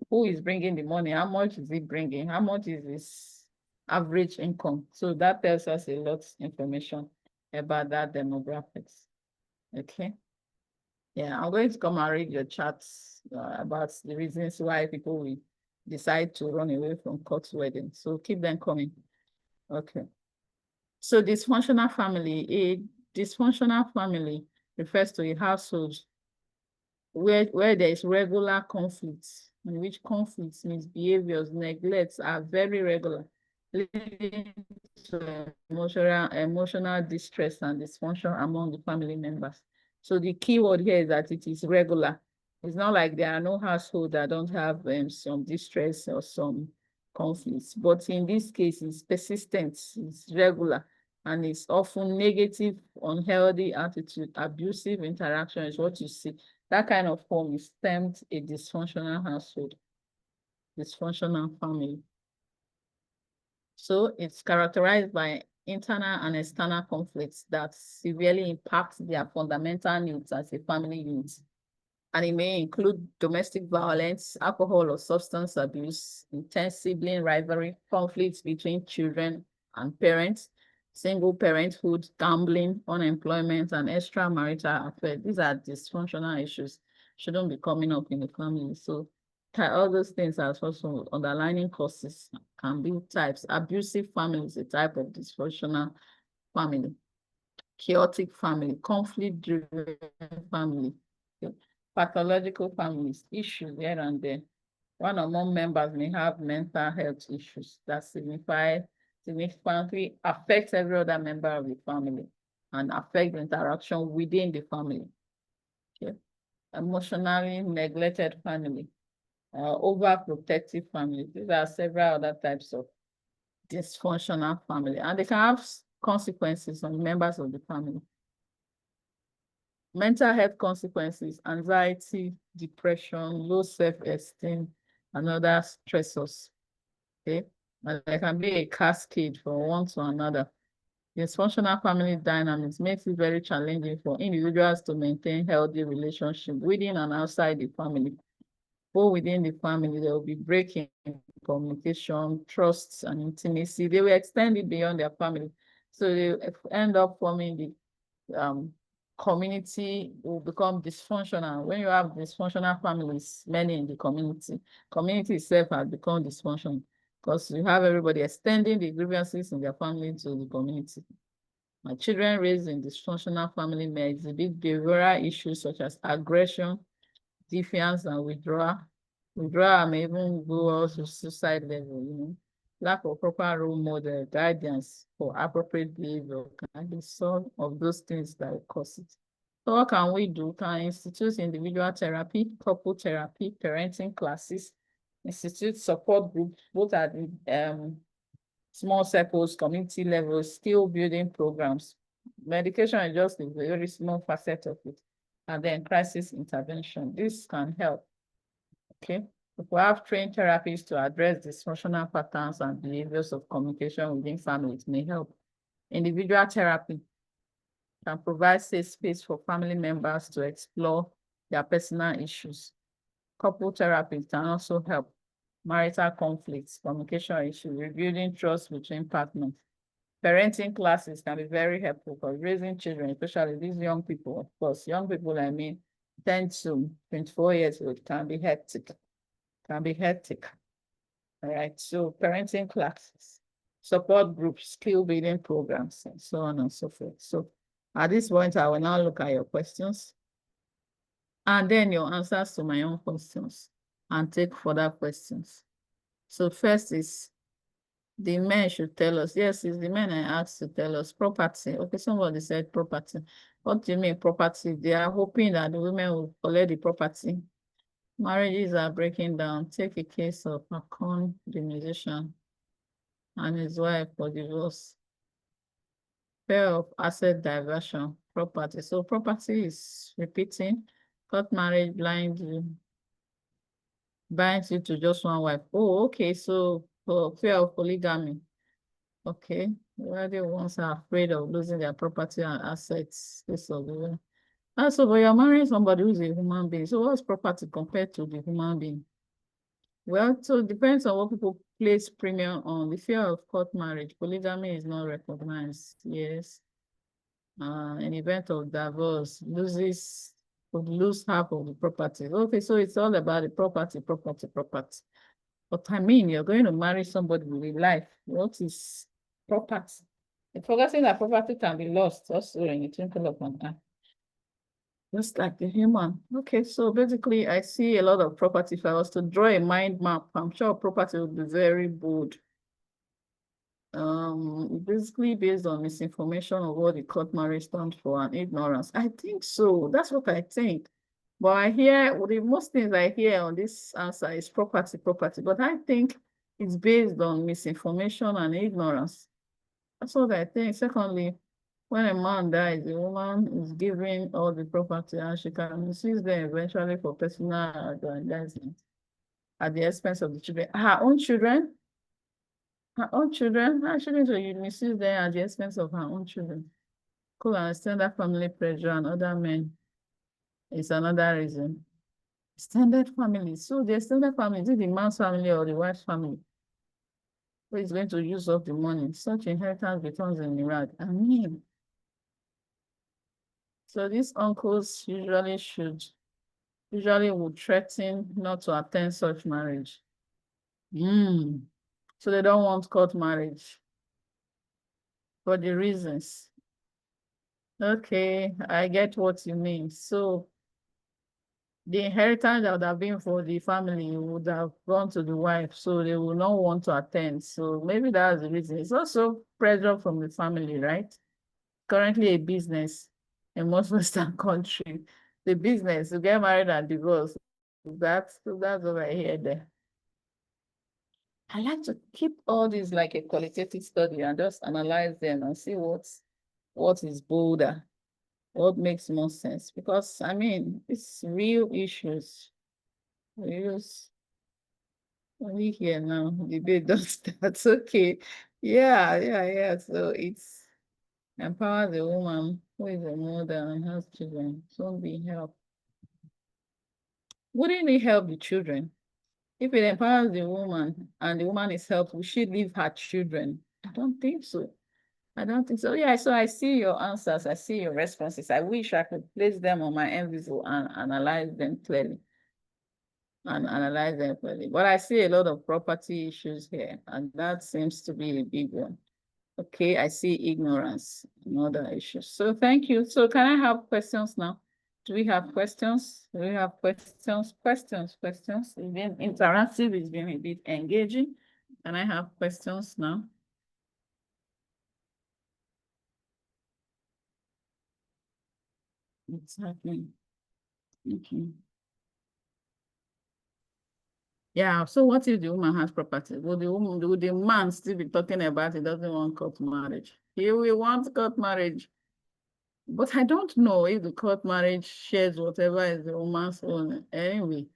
who is bringing the money? How much is he bringing? How much is his average income? So that tells us a lot of information about that demographics. Okay. Yeah, I'm going to come and read your charts about the reasons why people will decide to run away from court wedding. So keep them coming. Okay. So dysfunctional family. A dysfunctional family refers to a household where there is regular conflicts, in which conflicts, misbehaviors, neglects are very regular, leading to emotional distress and dysfunction among the family members. So the key word here is that it is regular. It's not like there are no households that don't have some distress or some conflicts, but in this case, it's persistent, it's regular, and it's often negative, unhealthy attitude, abusive interaction is what you see. That kind of home is termed a dysfunctional household, dysfunctional family. So it's characterized by internal and external conflicts that severely impact their fundamental needs as a family unit. And it may include domestic violence, alcohol or substance abuse, intense sibling rivalry, conflicts between children and parents, single parenthood, gambling, unemployment, and extramarital affairs. These are dysfunctional issues, shouldn't be coming up in the family. So all those things are also underlying causes, can be types. Abusive family is a type of dysfunctional family. Chaotic family, conflict-driven family. Okay. Pathological families, issues here and there. One or more members may have mental health issues that significantly affect every other member of the family and affect the interaction within the family. Okay. Emotionally neglected family, overprotective family. These are several other types of dysfunctional family, and they can have consequences on members of the family. Mental health consequences, anxiety, depression, low self-esteem, and other stressors. Okay, and there can be a cascade from one to another. Dysfunctional family dynamics makes it very challenging for individuals to maintain healthy relationships within and outside the family. Both within the family, there will be breaking communication, trust, and intimacy. They will extend it beyond their family. So they end up forming the community will become dysfunctional. When you have dysfunctional families, many in the community itself has become dysfunctional because you have everybody extending the grievances in their family to the community. My children raised in dysfunctional family may exhibit behavioral issues such as aggression, defiance, and withdrawal. Withdrawal may even go also suicide level, Lack of proper role model guidance for appropriate behavior can be some of those things that will cause it. So what can we do? Can institute individual therapy, couple therapy, parenting classes, institute support groups, both at the small circles, community levels, skill building programs. Medication is just a very small facet of it. And then crisis intervention. This can help. Okay. If we have trained therapists to address dysfunctional patterns and behaviors of communication within families, may help. Individual therapy can provide safe space for family members to explore their personal issues. Couple therapy can also help. Marital conflicts, communication issues, rebuilding trust between partners. Parenting classes can be very helpful for raising children, especially these young people. Of course, young people, 10 to 24 years old, can be hectic. All right, so parenting classes, support groups, skill building programs, and so on and so forth. So at this point, I will now look at your questions and then your answers to my own questions and take further questions. So first is the men should tell us. Yes, it's the men I asked to tell us property. Okay, somebody said property. What do you mean property? They are hoping that the women will collect the property. Marriages are breaking down. Take a case of Akon, the musician, and his wife for divorce. Fear of asset diversion, property. So property is repeating. Court marriage binds you to just one wife. Oh, okay. So for fear of polygamy. Okay. Where the ones are afraid of losing their property and assets. This of the way. So but you're marrying somebody who's a human being. So what's property compared to the human being? Well, so it depends on what people place premium on. The fear of court marriage, polygamy is not recognized. Yes. In event of divorce, would lose half of the property. Okay, so it's all about the property. But I mean, you're going to marry somebody with life. What is property? And forgetting that property can be lost also in the twinkle of an eye. Just like the human. Okay, so basically I see a lot of property. If I was to draw a mind map, I'm sure property would be very bold. Basically based on misinformation of what the court marriage stands for and ignorance. I think so. That's what I think. But I hear, well, the most things I hear on this answer is property. But I think it's based on misinformation and ignorance. That's what I think. Secondly, when a man dies, the woman is given all the property and she can misuse them eventually for personal aggrandizement at the expense of the children. Her own children, how shouldn't you misuse them at the expense of her own children? Could understand that family pressure and other men is another reason. Extended family. So the extended family, is it the man's family or the wife's family? Who is going to use up the money? Such inheritance becomes a mirage. I mean, so these uncles usually would threaten not to attend such marriage. So they don't want court marriage for the reasons. Okay, I get what you mean. So the inheritance that would have been for the family would have gone to the wife, so they will not want to attend. So maybe that's the reason. It's also pressure from the family, right? Currently a business in most Western countries. The business to get married and divorce. That's what I hear there. I like to keep all these like a qualitative study and just analyze them and see what is bolder, what makes more sense. Because I mean, it's real issues. Only here now, debate does start. Okay. Yeah. So it's Empower the woman who is a mother and has children. Don't be help. Wouldn't it help the children? If it empowers the woman and the woman is helped, will she leave her children? I don't think so. I don't think so. Yeah, so I see your answers. I see your responses. I wish I could place them on my envelope and analyze them clearly. But I see a lot of property issues here, and that seems to be a big one. Okay, I see ignorance and other issues. So thank you. So can I have questions now? Do we have questions? Do we have questions? Questions. It's been interactive. It's been a bit engaging. Can I have questions now? What's happening? Okay. Yeah, so what if the woman has property? Would the man still be talking about he doesn't want court marriage? He will want court marriage. But I don't know if the court marriage shares whatever is the woman's own anyway.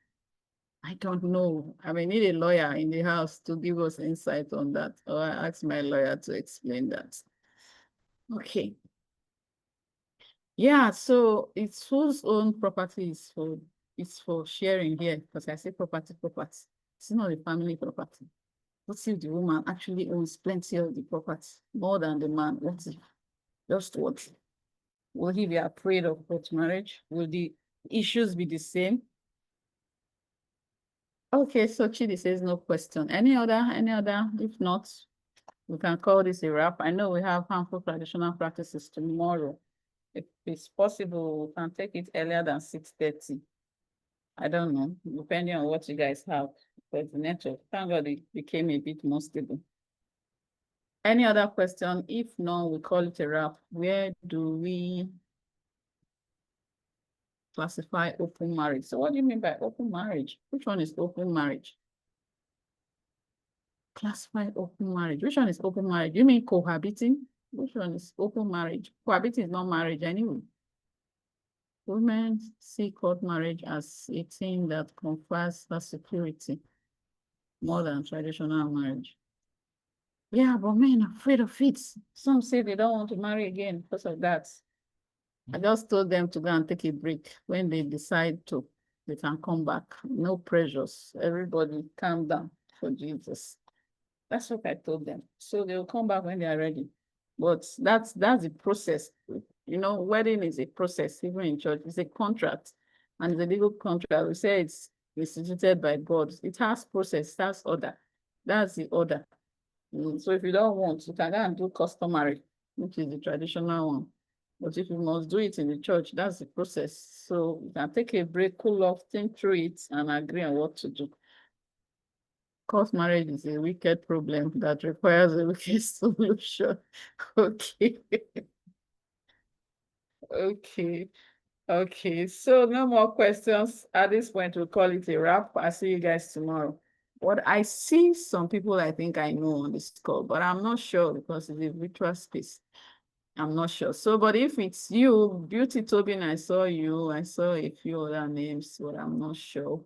I don't know. I may need a lawyer in the house to give us insight on that, or I ask my lawyer to explain that. Okay. Yeah, so it's whose own property is for sharing here, because I say property. It's not a family property. What if the woman actually owns plenty of the property, more than the man? What if? Just what? Will he be afraid of court marriage? Will the issues be the same? Okay, so Chidi says no question. Any other? If not, we can call this a wrap. I know we have harmful traditional practices tomorrow. If it's possible, we can take it earlier than 6:30. I don't know, depending on what you guys have. But the network, thank God it became a bit more stable. Any other question? If not, we call it a wrap. Where do we classify open marriage? So what do you mean by open marriage? Which one is open marriage? Classify open marriage. Which one is open marriage? You mean cohabiting? Which one is open marriage? Cohabiting is not marriage anyway. Women see court marriage as a thing that confers her security more than traditional marriage. Yeah, but men are afraid of it. Some say they don't want to marry again because of that. I just told them to go and take a break. When they decide to, they can come back. No pressures. Everybody calm down for Jesus. That's what I told them. So they will come back when they are ready. But that's the process. You know, wedding is a process, even in church. It's a contract. And it's a legal contract. We say it's instituted by God. It has process, it has order. That's the order. So if you don't want, you can go and do customary, which is the traditional one. But if you must do it in the church, that's the process. So you can take a break, cool off, think through it, and agree on what to do. Court marriage is a wicked problem that requires a wicked solution. Okay. Okay. So no more questions. At this point, we'll call it a wrap. I'll see you guys tomorrow. What I see some people I think I know on this call, but I'm not sure because it's a virtual space. I'm not sure. So, but if it's you, Beauty Tobin, I saw you. I saw a few other names, but I'm not sure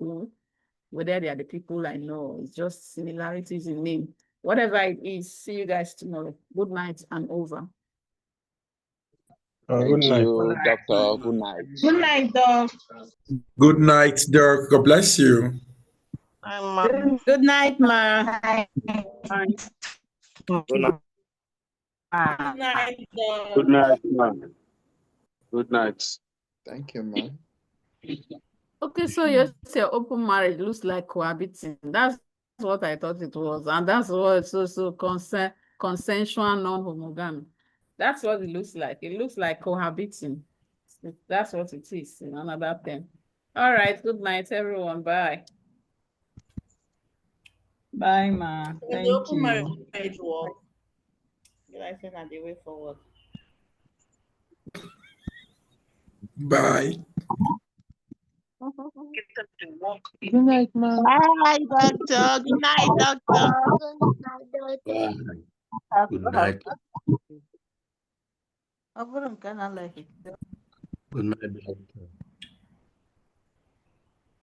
whether they are the people I know. It's just similarities in name. Whatever it is, see you guys tomorrow. Good night and over. Thank you, Doctor. Good night, Doc. Good night, Doc. God bless you. Good night, Ma. Good night. Good night, Doc. Good night, ma'am. Good night. Thank you, ma'am. Okay, so your open marriage looks like cohabiting. That's what I thought it was. And that's what it's also consensual non-monogamy. That's what it looks like. It looks like cohabiting. That's what it is in another term. All right, good night, everyone. Bye. Bye, Ma. Thank Open you. marriage work. I think I'm the way forward. Bye. Good night, Ma. Bye, Doctor. Good night, Doctor. Bye. Good night. I wouldn't kind of like it. Good night, doctor.